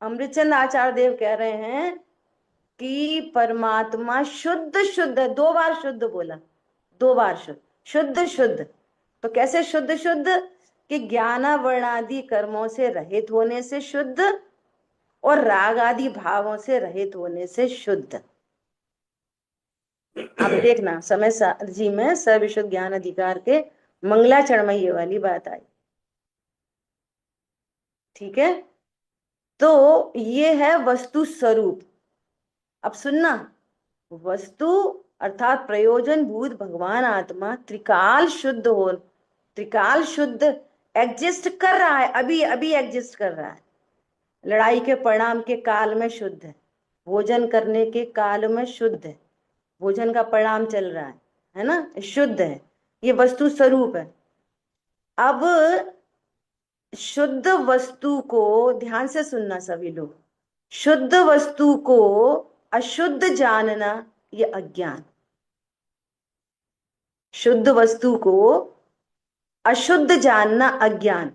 अमृतचंद आचार्य देव कह रहे हैं कि परमात्मा शुद्ध शुद्ध है। 2 बार शुद्ध बोला, 2 बार शुद्ध, शुद्ध शुद्ध। तो कैसे शुद्ध शुद्ध? कि ज्ञानावरण आदि कर्मों से रहित होने से शुद्ध और राग आदि भावों से रहित होने से शुद्ध। आप देखना समय सार जी में सर्वशुद्ध ज्ञान अधिकार के मंगलाचरण में ये वाली बात आई, ठीक है। तो ये है वस्तु स्वरूप। अब सुनना, वस्तु अर्थात प्रयोजन भूत भगवान आत्मा त्रिकाल शुद्ध हो, त्रिकाल शुद्ध एग्जिस्ट कर रहा है, अभी अभी एग्जिस्ट कर रहा है। लड़ाई के परिणाम के काल में शुद्ध है, भोजन करने के काल में शुद्ध है, भोजन का परिणाम चल रहा है ना, शुद्ध है। ये वस्तु स्वरूप है। अब शुद्ध वस्तु को ध्यान से सुनना सभी लोग, शुद्ध वस्तु को अशुद्ध जानना ये अज्ञान। शुद्ध वस्तु को अशुद्ध जानना अज्ञान,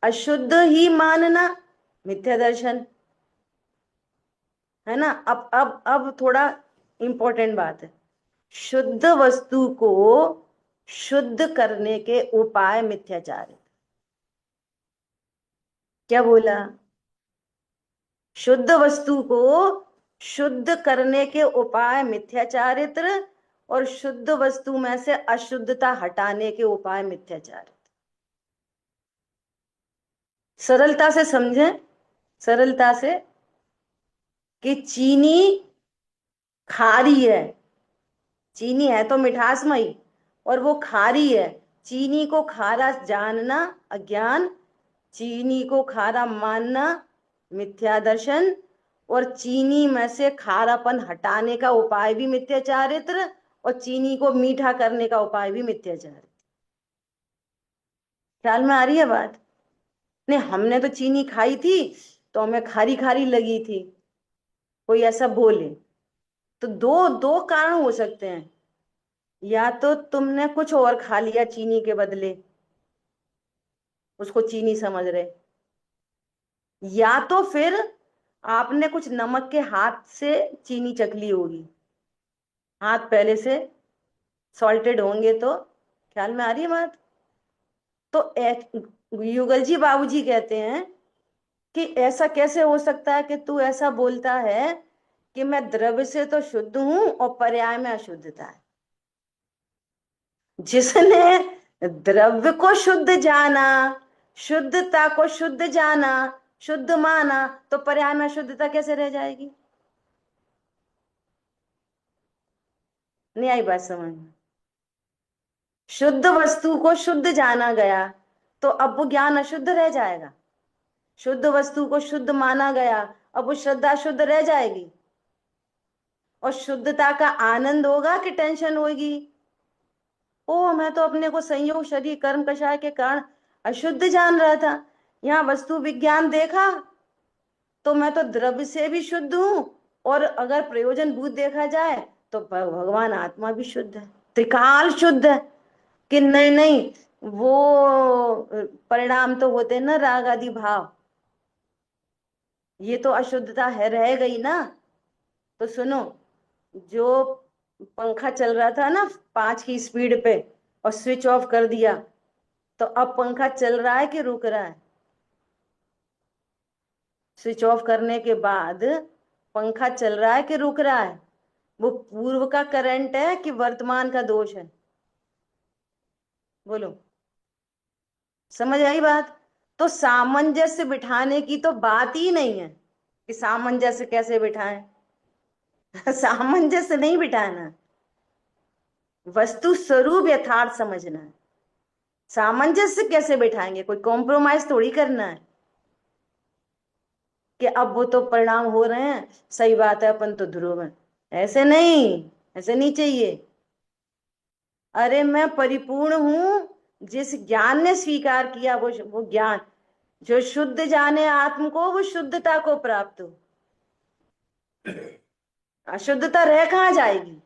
अशुद्ध ही मानना मिथ्या दर्शन, है ना। अब थोड़ा इंपॉर्टेंट बात है, शुद्ध वस्तु को शुद्ध करने के उपाय मिथ्याचार। क्या बोला? शुद्ध वस्तु को शुद्ध करने के उपाय मिथ्याचारित्र और शुद्ध वस्तु में से अशुद्धता हटाने के उपाय मिथ्याचारित्र। सरलता से समझें, सरलता से, कि चीनी खारी है, चीनी है तो मिठासमयी और वो खारी है, चीनी को खारा जानना अज्ञान, चीनी को खारा मानना मिथ्या दर्शन, और चीनी में से खारापन हटाने का उपाय भी मिथ्याचारित्र और चीनी को मीठा करने का उपाय भी मिथ्याचारित्र। ख्याल में आ रही है बात? नहीं, हमने तो चीनी खाई थी तो हमें खारी खारी लगी थी, कोई ऐसा बोले तो दो दो कारण हो सकते हैं, या तो तुमने कुछ और खा लिया चीनी के बदले, उसको चीनी समझ रहे, या तो फिर आपने कुछ नमक के हाथ से चीनी चख ली होगी, हाथ पहले से सॉल्टेड होंगे तो। ख्याल में आ रही है बात? तो युगल जी बाबूजी कहते हैं कि ऐसा कैसे हो सकता है कि तू ऐसा बोलता है कि मैं द्रव्य से तो शुद्ध हूं और पर्याय में अशुद्धता है। जिसने द्रव्य को शुद्ध जाना, शुद्धता को शुद्ध जाना, शुद्ध माना, तो पर्याय में अशुद्धता कैसे रह जाएगी? नहीं आई बात समझ में? शुद्ध वस्तु को शुद्ध जाना गया तो अब वो ज्ञान अशुद्ध रह जाएगा, शुद्ध वस्तु को शुद्ध माना गया अब वो श्रद्धा शुद्ध रह जाएगी, और शुद्धता का आनंद होगा कि टेंशन होगी? ओ, मैं तो अपने को संयोग शरीर कर्म कषाय के कारण अशुद्ध जान रहा था, यहाँ वस्तु विज्ञान देखा तो मैं तो द्रव्य से भी शुद्ध हूं, और अगर प्रयोजन भूत देखा जाए तो भगवान आत्मा भी शुद्ध है, त्रिकाल शुद्ध है। कि नहीं नहीं, वो परिणाम तो होते हैं ना राग आदि भाव, ये तो अशुद्धता है, रह गई ना। तो सुनो, जो पंखा चल रहा था ना 5 की स्पीड पे और स्विच ऑफ कर दिया, तो अब पंखा चल रहा है कि रुक रहा है? स्विच ऑफ करने के बाद पंखा चल रहा है कि रुक रहा है? वो पूर्व का करंट है कि वर्तमान का दोष है? बोलो, समझ आई बात? तो सामंजस्य बिठाने की तो बात ही नहीं है कि सामंजस्य कैसे बिठाएं। सामंजस्य नहीं बिठाना, वस्तु स्वरूप यथार्थ समझना है। सामंजस्य कैसे बिठाएंगे? कोई कॉम्प्रोमाइज थोड़ी करना है कि अब वो तो परिणाम हो रहे हैं, सही बात है, अपन तो ध्रुव हैं। ऐसे नहीं, ऐसे नहीं चाहिए। अरे मैं परिपूर्ण हूं, जिस ज्ञान ने स्वीकार किया वो ज्ञान जो शुद्ध जाने आत्म को, वो शुद्धता को प्राप्त हो। अशुद्धता रह कहाँ जाएगी?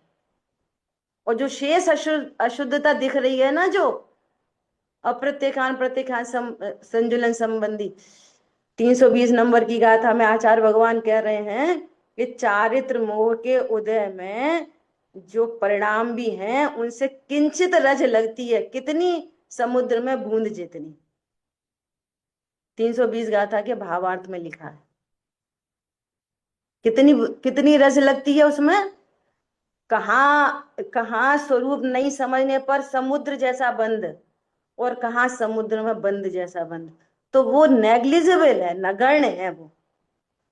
और जो शेष अशुद्धता दिख रही है ना, जो अप्रत्येकान प्रत्येकान संजुलन संबंधी 320 नंबर की गाथा में आचार्य भगवान कह रहे हैं कि चारित्र मोह के उदय में जो परिणाम भी हैं उनसे किंचित रज लगती है, कितनी? समुद्र में बूंद जितनी। 320 गाथा के भावार्थ में लिखा है, कितनी कितनी रज लगती है उसमें। कहाँ कहाँ स्वरूप नहीं समझने पर समुद्र जैसा बंद, और कहाँ समुद्र में बंद जैसा बंद। तो वो नेग्लिजिबल है, नगण्य है, वो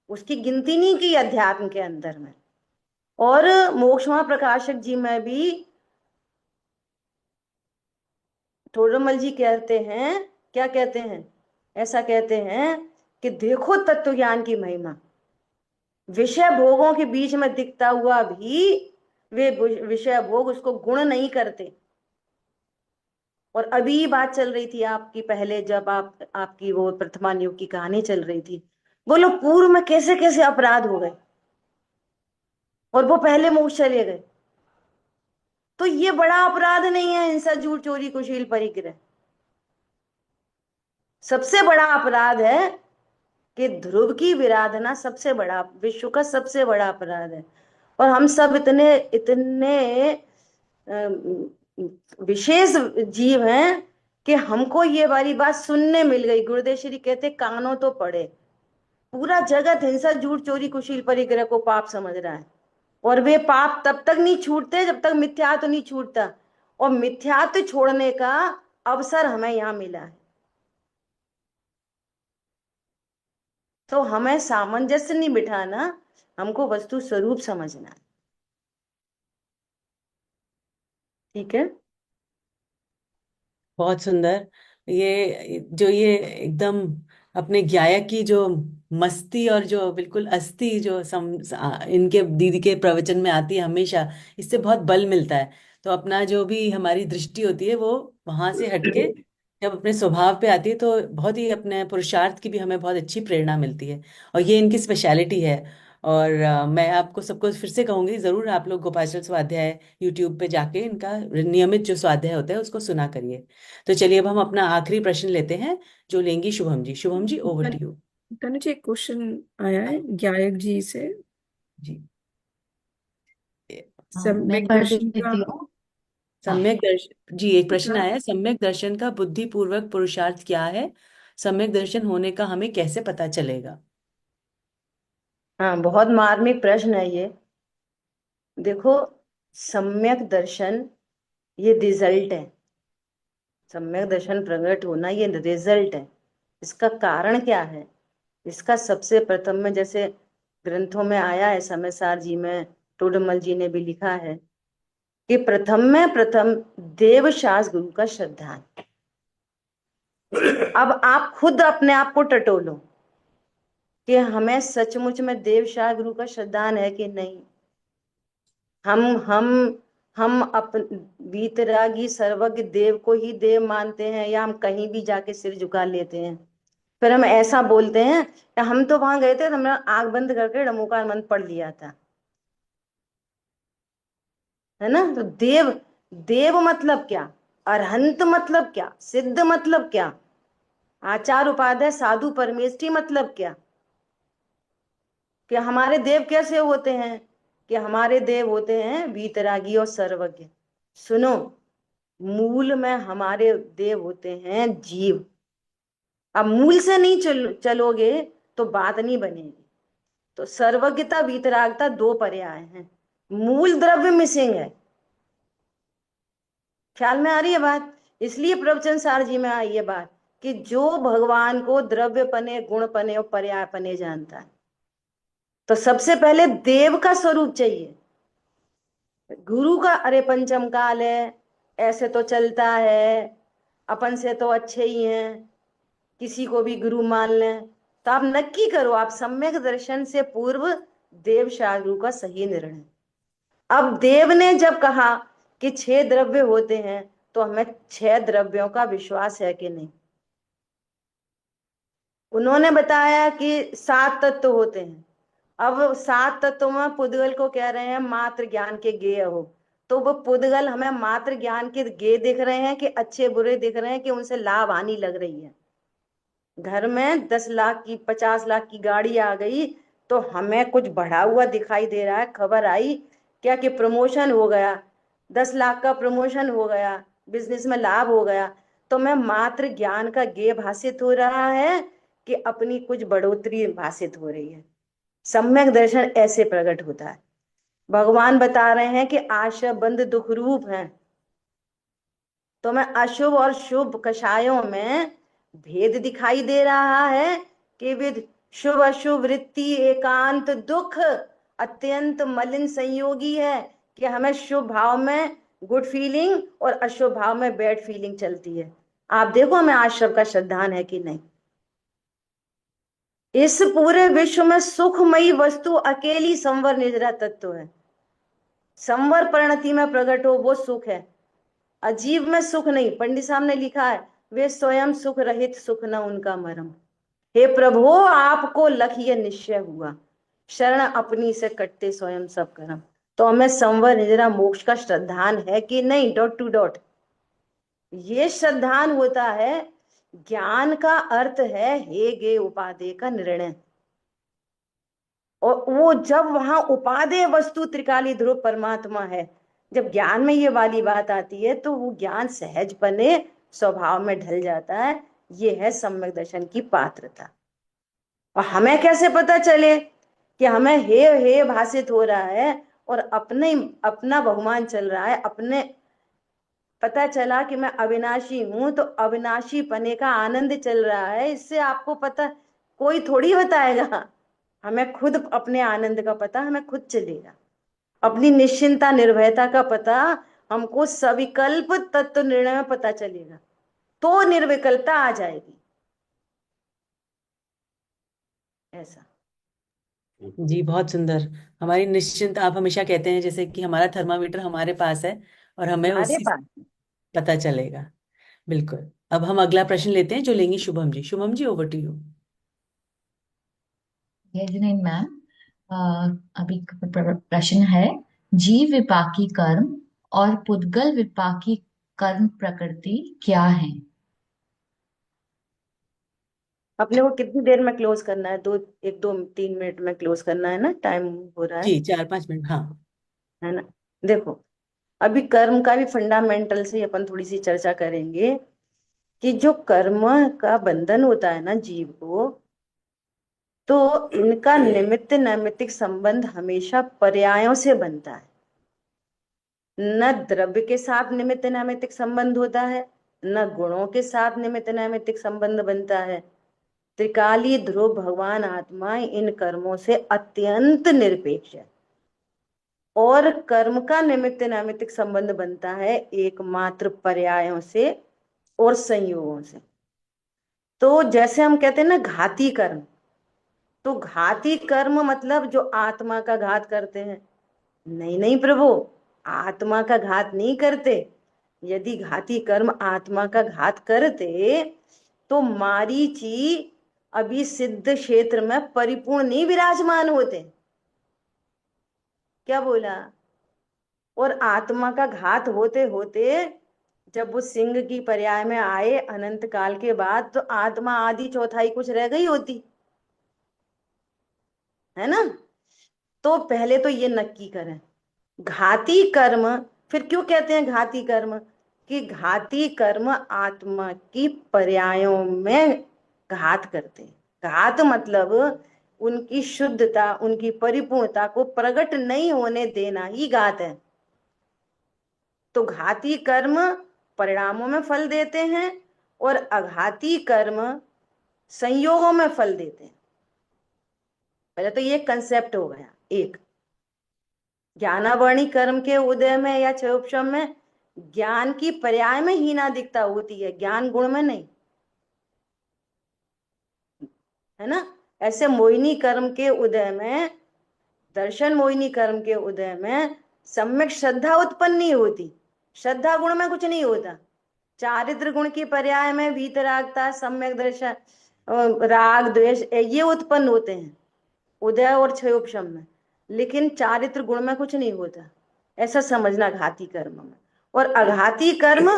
उसकी गिनती नहीं की अध्यात्म के अंदर में। और मोक्षमा प्रकाशक जी में भी ठोडरमल जी कहते हैं, क्या कहते हैं? ऐसा कहते हैं कि देखो तत्व ज्ञान की महिमा, विषय भोगों के बीच में दिखता हुआ भी वे विषय भोग उसको गुण नहीं करते। और अभी बात चल रही थी आपकी, पहले जब आपकी वो प्रथमा योग की कहानी चल रही थी, बोलो पूर्व में कैसे कैसे अपराध हो गए और वो पहले मोक्ष चले गए। तो ये बड़ा अपराध नहीं है हिंसा, झूठ, चोरी, कुशील, परिग्रह। सबसे बड़ा अपराध है कि ध्रुव की विराधना सबसे बड़ा, विश्व का सबसे बड़ा अपराध है। और हम सब इतने इतने विशेष जीव हैं कि हमको ये वाली बात सुनने मिल गई। गुरुदेव श्री कहते कानों तो पड़े। पूरा जगत हिंसा, झूठ, चोरी, कुशील, परिग्रह को पाप समझ रहा है, और वे पाप तब तक नहीं छूटते जब तक मिथ्यात्व नहीं छूटता। और मिथ्यात्व छोड़ने का अवसर हमें यहाँ मिला है। तो हमें सामंजस्य नहीं बिठाना, हमको वस्तु स्वरूप समझना है। ठीक है। बहुत सुंदर। ये एकदम अपने ज्ञाया की जो मस्ती और जो बिल्कुल अस्थि जो इनके दीदी के प्रवचन में आती है हमेशा, इससे बहुत बल मिलता है। तो अपना जो भी हमारी दृष्टि होती है वो वहां से हटके जब अपने स्वभाव पे आती है तो बहुत ही अपने पुरुषार्थ की भी हमें बहुत अच्छी प्रेरणा मिलती है। और ये इनकी स्पेशलिटी है। और मैं आपको सबको फिर से कहूंगी, जरूर आप लोग गोपाचल स्वाध्याय यूट्यूब पे जाके इनका नियमित जो स्वाध्याय होता है उसको सुना करिए। तो चलिए अब हम अपना आखिरी प्रश्न लेते हैं जो लेंगी Shubham ji. Shubham ji, over to you. Tanu जी, एक क्वेश्चन आया है गायक जी से। जी। मैं सम्यक पढ़ दर्शन का देती हूँ। हाँ, सम्यक दर्शन जी, एक प्रश्न आया है, सम्यक दर्शन का बुद्धिपूर्वक पुरुषार्थ क्या है? सम्यक दर्शन होने का हमें कैसे पता चलेगा? हाँ, बहुत मार्मिक प्रश्न है ये। देखो, सम्यक दर्शन ये रिजल्ट है। सम्यक दर्शन प्रकट होना ये रिजल्ट है। इसका कारण क्या है? इसका सबसे प्रथम में, जैसे ग्रंथों में आया है, समयसार जी में, टोडरमल जी ने भी लिखा है कि प्रथम देव शास गुरु का श्रद्धान। अब आप खुद अपने आप को टटोलो कि हमें सचमुच में देव शाह गुरु का श्रद्धान है कि नहीं। हम हम हम वीतरागी सर्वज्ञ देव को ही देव मानते हैं, या हम कहीं भी जाके सिर झुका लेते हैं। फिर हम ऐसा बोलते हैं कि हम तो वहां गए थे, हमने आंख बंद करके डमोकार मंत्र पढ़ लिया था, है ना। तो देव, देव मतलब क्या, अरहंत मतलब क्या, सिद्ध मतलब क्या, आचार उपाध्याय साधु परमेष्ठी मतलब क्या। कि हमारे देव कैसे होते हैं? कि हमारे देव होते हैं वीतरागी और सर्वज्ञ। सुनो, मूल में हमारे देव होते हैं जीव। अब मूल से नहीं चलोगे तो बात नहीं बनेगी। तो सर्वज्ञता वीतरागता दो पर्याय हैं, मूल द्रव्य मिसिंग है। ख्याल में आ रही है बात? इसलिए प्रवचन सार जी में आई है बात कि जो भगवान को द्रव्य पने, गुण पने और पर्याय पने जानता है, तो सबसे पहले देव का स्वरूप चाहिए। गुरु का, अरे पंचम काल है, ऐसे तो चलता है, अपन से तो अच्छे ही हैं, किसी को भी गुरु मान लें। तो आप नक्की करो, आप सम्यक दर्शन से पूर्व देव शाह गुरु का सही निर्णय। अब देव ने जब कहा कि 6 द्रव्य होते हैं, तो हमें 6 द्रव्यों का विश्वास है कि नहीं। उन्होंने बताया कि 7 तत्व होते हैं। अब 7 तत्वों में पुद्गल को कह रहे हैं मात्र ज्ञान के गेय हो। तो वो पुद्गल हमें मात्र ज्ञान के गेय दिख रहे हैं कि अच्छे बुरे दिख रहे हैं, कि उनसे लाभ हानि लग रही है। घर में 10 लाख की 50 लाख की गाड़ी आ गई तो हमें कुछ बढ़ा हुआ दिखाई दे रहा है। खबर आई क्या कि प्रमोशन हो गया, 10 लाख का प्रमोशन हो गया, बिजनेस में लाभ हो गया। तो मैं मात्र ज्ञान का गेय भाषित हो रहा है कि अपनी कुछ बढ़ोतरी भाषित हो रही है। सम्यक दर्शन ऐसे प्रकट होता है। भगवान बता रहे हैं कि आशा बंद दुख रूप है। तो मैं अशुभ और शुभ कषायों में भेद दिखाई दे रहा है कि विद शुभ अशुभ वृत्ति एकांत दुख अत्यंत मलिन संयोगी है। कि हमें शुभ भाव में गुड फीलिंग और अशुभ भाव में बैड फीलिंग चलती है। आप देखो हमें आश्रम का श्रद्धान है कि नहीं। इस पूरे विश्व में सुखमयी वस्तु अकेली संवर निजरा तत्व है। संवर परिणति में प्रकट हो वो सुख है, अजीब में सुख नहीं। पंडित साहब ने लिखा है, वे स्वयं सुख रहित सुख न उनका मरम। हे प्रभु आपको लख ये निश्चय हुआ, शरण अपनी से कटते स्वयं सब कर्म। तो हमें संवर निद्रा मोक्ष का श्रद्धान है कि नहीं, डॉट टू डॉट। ये श्रद्धान होता है, ज्ञान का अर्थ है हे गे उपादेय का निर्णय। और वो जब वहां उपादेय वस्तु त्रिकाली ध्रुव परमात्मा है, जब ज्ञान में ये वाली बात आती है तो वो ज्ञान सहजपने स्वभाव में ढल जाता है। ये है सम्यक दर्शन की पात्रता। और हमें कैसे पता चले कि हमें हे भाषित हो रहा है और अपने अपना बहुमान चल रहा है, अपने पता चला कि मैं अविनाशी हूं तो अविनाशी पने का आनंद चल रहा है। इससे आपको पता कोई थोड़ी बताएगा, हमें खुद अपने आनंद का पता हमें खुद चलेगा। अपनी निश्चिंता निर्भयता का पता हमको सविकल्प तत्व निर्णय में पता चलेगा, तो निर्विकल्पता आ जाएगी। ऐसा। जी बहुत सुंदर। हमारी निश्चिंत, आप हमेशा कहते हैं जैसे कि हमारा थर्मामीटर हमारे पास है और हमें हमारे उससे पास। पता चलेगा। बिल्कुल। अब हम अगला प्रश्न लेते हैं जो लेंगी Shubham ji. Shubham ji, over to you. जय जिनेन्द्र मैम। अभी प्रश्न है, जीव विपाकी कर्म और पुद्गल विपाकी कर्म प्रकृति क्या है? अपने को कितनी देर में क्लोज करना है? 3 मिनट में क्लोज करना है ना, टाइम हो रहा है। जी 4-5 मिनट, हाँ। है ना। देखो, अभी कर्म का भी फंडामेंटल से अपन थोड़ी सी चर्चा करेंगे कि जो कर्म का बंधन होता है ना जीव को, तो इनका निमित्त नैमित्तिक संबंध हमेशा पर्यायों से बनता है। न द्रव्य के साथ निमित्त नैमित्तिक संबंध होता है, न गुणों के साथ निमित्त नैमित्तिक संबंध बनता है। त्रिकाली ध्रुव भगवान आत्मा इन कर्मों से अत्यंत निरपेक्ष है। और कर्म का निमित्त नैमित्तिक संबंध बनता है एकमात्र पर्यायों से और संयोगों से। तो जैसे हम कहते हैं ना घाती कर्म, तो घाती कर्म मतलब जो आत्मा का घात करते हैं। नहीं नहीं प्रभु, आत्मा का घात नहीं करते। यदि घाती कर्म आत्मा का घात करते तो मारीची अभी सिद्ध क्षेत्र में परिपूर्ण नहीं विराजमान होते। क्या बोला? और आत्मा का घात होते होते जब वो सिंह की पर्याय में आए अनंत काल के बाद, तो आत्मा आधी चौथाई कुछ रह गई होती है ना। तो पहले तो ये नक्की करें घाती कर्म। फिर क्यों कहते हैं घाती कर्म? कि घाती कर्म आत्मा की पर्यायों में घात करते हैं। घात मतलब उनकी शुद्धता, उनकी परिपूर्णता को प्रकट नहीं होने देना ही घात है। तो घाती कर्म परिणामों में फल देते हैं और अघाती कर्म संयोगों में फल देते हैं। पहले तो ये कंसेप्ट हो गया एक। ज्ञानावर्णी कर्म के उदय में या क्षयोपशम में ज्ञान की पर्याय में हीनादिकता होती है, ज्ञान गुण में नहीं, है ना। ऐसे मोहिनी कर्म के उदय में, दर्शन मोहिनी कर्म के उदय में सम्यक श्रद्धा उत्पन्न नहीं होती। श्रद्धा गुण में कुछ नहीं होता। चारित्र गुण की पर्याय में वीतरागता, सम्यक दर्शन, राग द्वेष ये उत्पन्न होते हैं उदय और क्षयोपशम में, लेकिन चारित्र गुण में कुछ नहीं होता। ऐसा समझना घाती कर्म में। और अघाती कर्म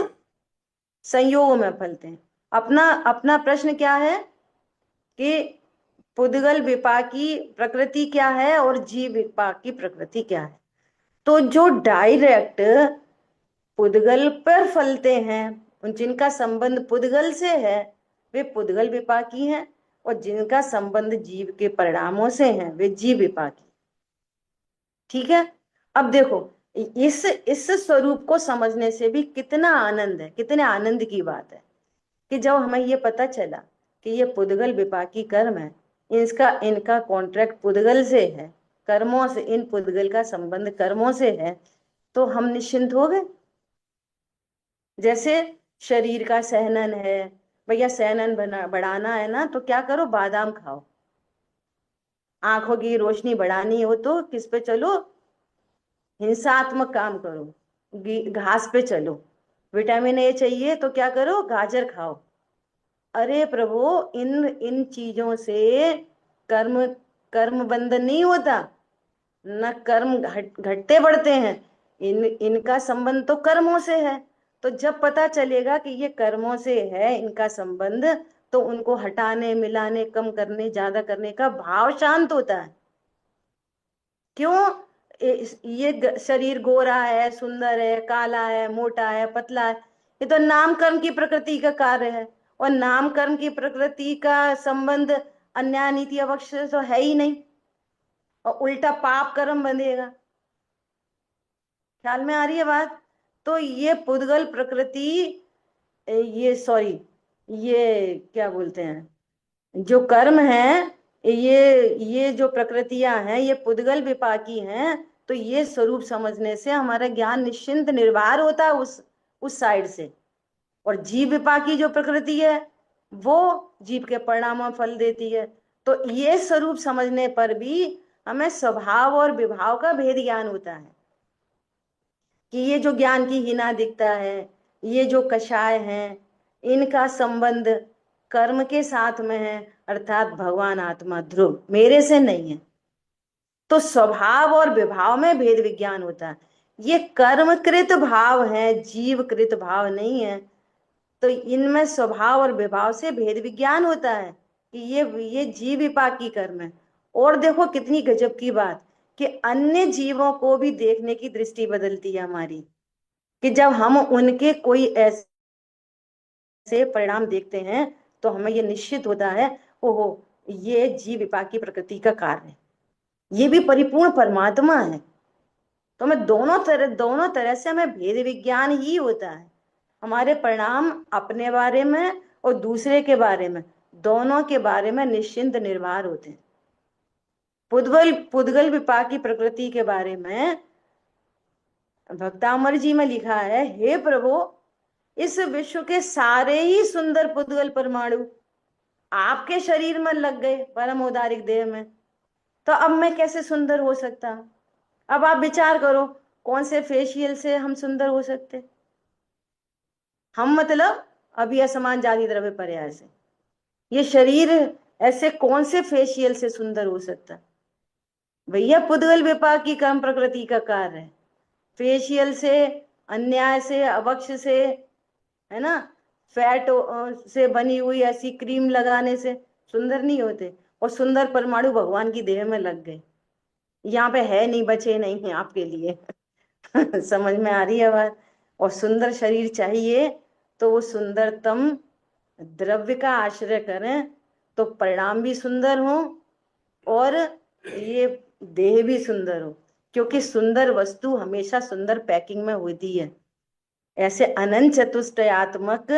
संयोग में फलते हैं। अपना अपना प्रश्न क्या है कि पुद्गल विपाकी प्रकृति क्या है और जीव विपाकी प्रकृति क्या है। तो जो डायरेक्ट पुद्गल पर फलते हैं, उन जिनका संबंध पुद्गल से है, वे पुद्गल विपाकी हैं। और जिनका संबंध जीव के परिणामों से है, वे जीव विपाकी। ठीक है। अब देखो, इस स्वरूप को समझने से भी कितना आनंद है, कितने आनंद की बात है कि जब हमें ये पता चला कि ये पुद्गल विपाकी कर्म है, इनका कॉन्ट्रैक्ट पुद्गल से है, कर्मों से, इन पुद्गल का संबंध कर्मों से है, तो हम निश्चिंत हो गए। जैसे शरीर का सहनन है, भैया सहनन बढ़ाना है ना, तो क्या करो, बादाम खाओ। आंखों की रोशनी बढ़ानी हो तो किस पे चलो, हिंसात्मक काम करो, घास पे चलो। विटामिन ए चाहिए तो क्या करो, गाजर खाओ। अरे प्रभु, इन इन चीजों से कर्म कर्म बंधन नहीं होता। न कर्म घटते बढ़ते हैं। इनका संबंध तो कर्मों से है। तो जब पता चलेगा कि ये कर्मों से है इनका संबंध, तो उनको हटाने, मिलाने, कम करने, ज्यादा करने का भाव शांत होता है। क्यों? ये शरीर गोरा है, सुंदर है, काला है, मोटा है, पतला है, ये तो नाम कर्म की प्रकृति का कार्य है। और नाम कर्म की प्रकृति का संबंध अन्याय नीति अवक्ष से तो है ही नहीं, और उल्टा पाप कर्म बंधेगा। ख्याल में आ रही है बात? तो ये पुद्गल प्रकृति, ये सॉरी, ये क्या बोलते हैं, जो कर्म है, ये जो प्रकृतियां हैं, ये पुद्गल विपाकी हैं। तो ये स्वरूप समझने से हमारा ज्ञान निश्चिंत निर्भर होता है उस साइड से। और जीव विपाकी जो प्रकृति है, वो जीव के परिणाम फल देती है। तो ये स्वरूप समझने पर भी हमें स्वभाव और विभाव का भेद ज्ञान होता है कि ये जो ज्ञान की हीना दिखता है, ये जो कषाय हैं, इनका संबंध कर्म के साथ में है, अर्थात भगवान आत्मा ध्रुव मेरे से नहीं है। तो स्वभाव और विभाव में भेद विज्ञान होता है। ये कर्मकृत भाव है, जीवकृत भाव नहीं है। तो इनमें स्वभाव और विभाव से भेद विज्ञान होता है कि ये जीव विपाकी कर्म है। और देखो कितनी गजब की बात कि अन्य जीवों को भी देखने की दृष्टि बदलती है हमारी, कि जब हम उनके कोई ऐसे परिणाम देखते हैं तो हमें ये निश्चित होता है, ओहो, ये जीव विपाकी प्रकृति का कार्य है, ये भी परिपूर्ण परमात्मा है। तो हमें दोनों तरह से हमें भेद विज्ञान ही होता है। हमारे परिणाम अपने बारे में और दूसरे के बारे में, दोनों के बारे में निश्चिंत निर्भर होते हैं। पुद्गल विपाकी प्रकृति के बारे में भक्तामर जी में लिखा है, हे प्रभु, इस विश्व के सारे ही सुंदर पुद्गल परमाणु आपके शरीर में लग गए, परम औदारिक देह में। तो अब मैं कैसे सुंदर हो सकता? अब आप विचार करो, कौन से फेशियल से हम सुंदर हो सकते? हम मतलब अभी असमान जाति द्रव्य पर्याय से। ये शरीर ऐसे कौन से फेशियल से सुंदर हो सकता? भैया पुद्गल विपाक की कर्म प्रकृति का कार्य है। फेशियल से, अन्याय से, अवक्ष से, है ना, फैट से बनी हुई ऐसी क्रीम लगाने से सुंदर नहीं होते। और सुंदर परमाणु भगवान की देह में लग गए, यहाँ पे है नहीं, बचे नहीं है आपके लिए। समझ में आ रही है बात? और सुंदर शरीर चाहिए तो वो सुंदरतम द्रव्य का आश्रय करें, तो परिणाम भी सुंदर हो और ये देह भी सुंदर हो। क्योंकि सुंदर वस्तु हमेशा सुंदर पैकिंग में होती है। ऐसे अनंत चतुष्टयात्मक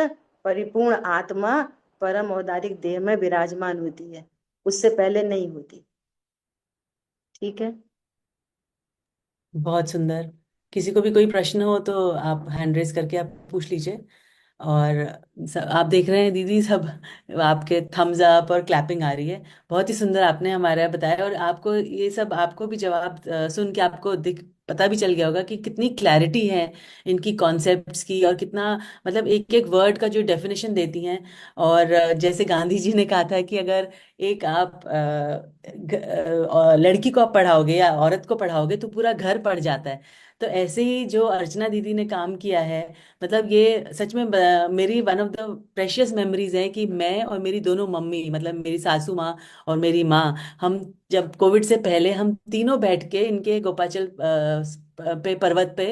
परिपूर्ण आत्मा परम औदारिक देह में विराजमान होती है, उससे पहले नहीं होती। ठीक है? बहुत सुंदर। किसी को भी कोई प्रश्न हो तो आप हैंड रेज करके आप पूछ लीजिए। और आप देख रहे हैं दीदी, सब आपके थम्स अप और क्लैपिंग आ रही है। बहुत ही सुंदर आपने हमारा बताया, और आपको ये सब, आपको भी जवाब सुन के आपको दिख पता भी चल गया होगा कि कितनी क्लैरिटी है इनकी कॉन्सेप्ट्स की, और कितना मतलब एक एक वर्ड का जो डेफिनेशन देती हैं। और जैसे गांधी जी ने कहा था कि अगर एक आप लड़की को आप पढ़ाओगे या औरत को पढ़ाओगे तो पूरा घर पढ़ जाता है। तो ऐसे ही जो अर्चना दीदी ने काम किया है, मतलब ये सच में मेरी one of the precious memories है कि मैं और मेरी दोनों मम्मी, मतलब मेरी सासू माँ और मेरी माँ, हम जब कोविड से पहले हम तीनों बैठ के इनके गोपाचल पे पर्वत पे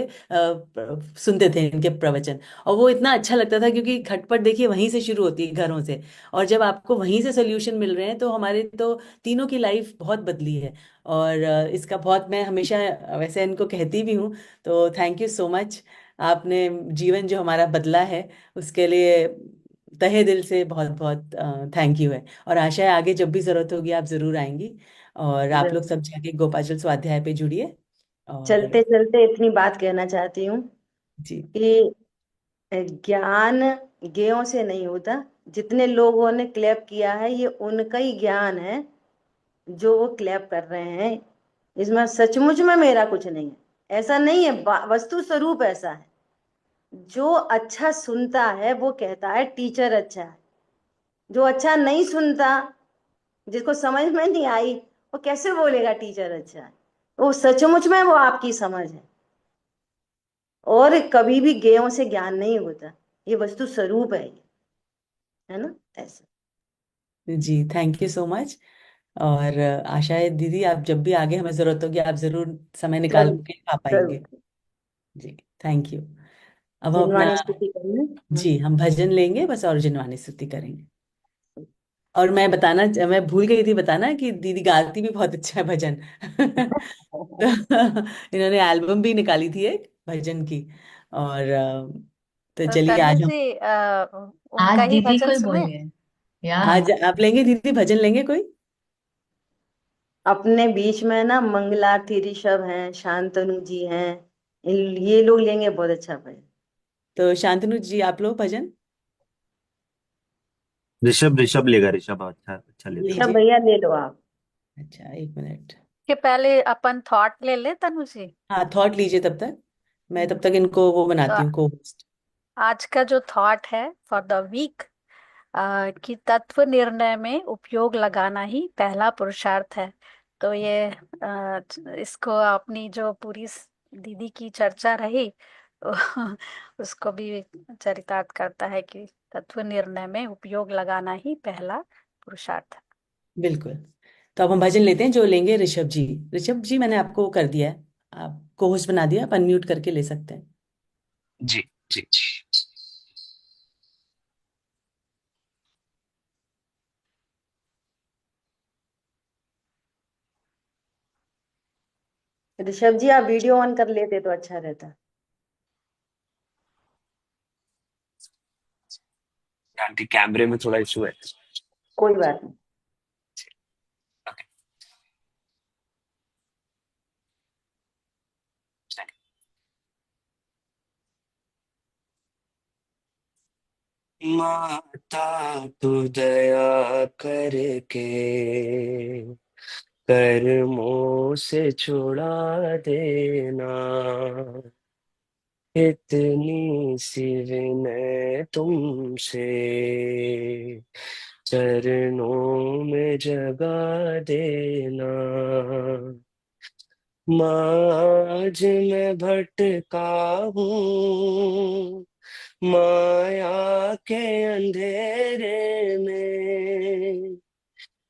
सुनते थे इनके प्रवचन। और वो इतना अच्छा लगता था क्योंकि खटपट देखिए वहीं से शुरू होती है, घरों से। और जब आपको वहीं से सोल्यूशन मिल रहे हैं तो हमारे तो तीनों की लाइफ बहुत बदली है। और इसका बहुत मैं हमेशा वैसे इनको कहती भी हूँ। तो थैंक यू सो मच, आपने जीवन जो हमारा बदला है उसके लिए तहे दिल से बहुत बहुत थैंक यू है। और आशा है आगे जब भी जरूरत होगी आप जरूर आएंगी। और आप लोग जरूर। सब जाके गोपाचल स्वाध्याय पे जुड़िए। और चलते चलते इतनी बात कहना चाहती हूँ जी। कि ज्ञान ज्ञों से नहीं होता। जितने लोगों ने क्लैप किया है ये उनका ही ज्ञान है जो वो क्लैप कर रहे हैं। इसमें सचमुच में मेरा कुछ नहीं है, ऐसा नहीं है। वस्तु स्वरूप ऐसा है, जो अच्छा सुनता है वो कहता है टीचर अच्छा है। जो अच्छा नहीं सुनता, जिसको समझ में नहीं आई, वो कैसे बोलेगा टीचर अच्छा है? वो सचमुच में वो आपकी समझ है, और कभी भी ज्ञेयों से ज्ञान नहीं होता, ये वस्तु स्वरूप है ये, है ना, ऐसे। जी, थैंक यू सो मच। और आशा है दीदी, आप जब भी आगे हमें जरूरत होगी आप जरूर समय निकाल जरूर, के आ पाएंगे। जरूर। जी, थैंक यू। अब हम अपना, जिनवानी स्तुति करना। जी, हम भजन लेंगे बस और जिनवानी स्तुति करेंगे। और मैं बताना, मैं भूल गई थी बताना कि दीदी गाती भी बहुत अच्छा है भजन। तो इन्होंने एल्बम भी निकाली थी एक भजन की। और तो तो चलिए तनु आज हम, जी आज उनका ही दीदी भजन कोई सुने। बोलिए। या आज आप लेंगे दीदी, भजन लेंगे कोई? अपने बीच में ना मंगलारती ऋषभ हैं, शांतनु जी हैं, ये लोग लेंगे बहुत अच्छा भजन। तो शांतनु जी आप लोग भजन ऋषभ ऋषभ लेगा, ऋषभ अच्छा अच्छा लेता है। ऋषभ लीजिए। भैया ले लो आप। अच्छा, एक मिनट। कि पहले अपन थॉट ले ले तनु जी। हाँ, थॉट लीजिए तब तक, मैं तब तक इनको वो तो बनाती हूँ को होस्ट। आज का जो थॉट है फॉर द वीक, कि तत्व निर्णय में उपयोग लगाना ही पहला पुरुषार्थ है। तो ये इसको अपनी जो पूरी दीदी की चर्चा रही उसको भी चरितार्थ करता है कि तत्व निर्णय में उपयोग लगाना ही पहला पुरुषार्थ है। बिल्कुल। तो अब हम भजन लेते हैं, जो लेंगे ऋषभ जी। ऋषभ जी मैंने आपको कर दिया है, आपको होस्ट बना दिया, आप अनम्यूट करके ले सकते हैं। जी जी जी। ऋषभ जी आप वीडियो ऑन कर लेते तो अच्छा रहता। आंटी कैमरे में थोड़ा इशू है। कोई बात नहीं। ओके। माता तू दया करके कर्मों से छुड़ा देना, इतनी सी विनय तुमसे चरणों में जगा देना। माँ आज मैं भटका हूँ माया के अंधेरे में,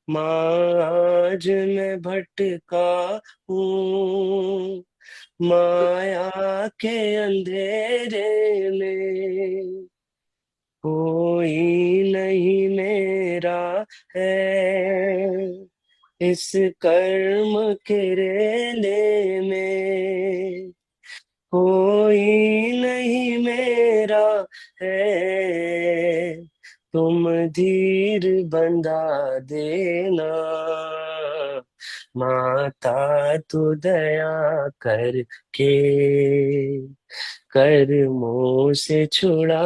माँ आज मैं भटका हूँ माया के अंधेरे में, कोई नहीं मेरा है इस कर्म के रेले में, कोई नहीं मेरा है तुम धीर बंधा देना। माता तू दया करके कर्मों से छुड़ा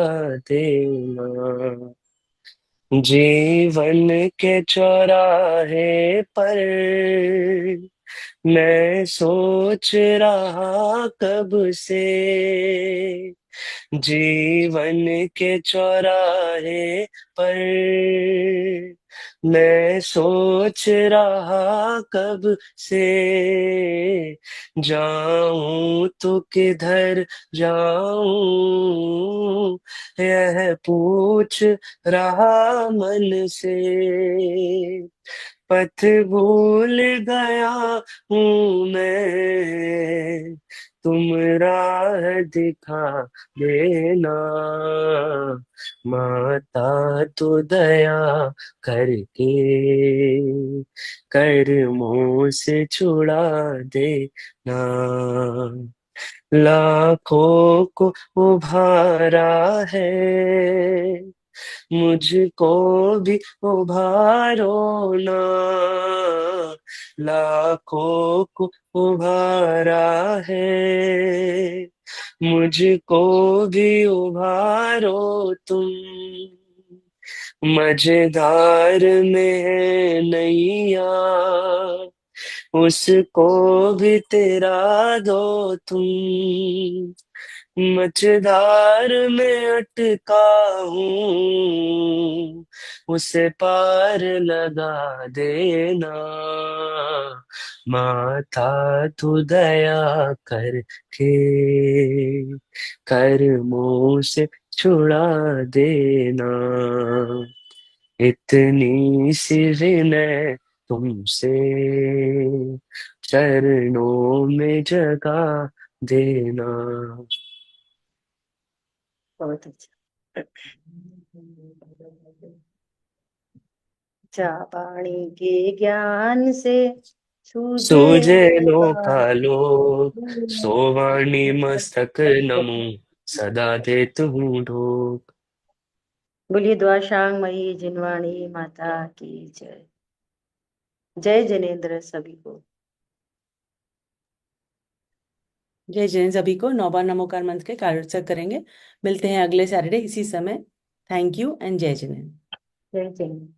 देना। जीवन के चौराहे पर मैं सोच रहा कब से, जीवन के चौराहे पर मैं सोच रहा कब से, जाऊं तो किधर जाऊं यह पूछ रहा मन से, पथ भूल गया हूँ मैं तुम राह दिखा देना। माता तू दया करके कर्मों से छुड़ा देना। लाखों को उभारा है मुझको भी उभारो ना, लाखों को उभारा है मुझको भी उभारो तुम, मझधार में है नैया उसको भी तेरा दो तुम, मझधार में अटका हूँ उसे पार लगा देना। माता तू दया करके कर्मों से छुड़ा देना। इतनी सी विनय तुमसे चरणों में जगा देना। बहुत अच्छा। जा वाणी के ज्ञान से सूझे सूझे लोका लोकालोक, सोवाणी मस्तक नमो सदा देतु ढोक। बोलिए द्वाशांग मई जिनवाणी माता की जय। जय जिनेन्द्र सभी को। जय जैन सभी को। 9 बार नमोकार मंत्र के कार्योत्सव करेंगे। मिलते हैं अगले सैटरडे इसी समय। थैंक यू एंड जय जिनेन्द्र। जय जिनेन्द्र।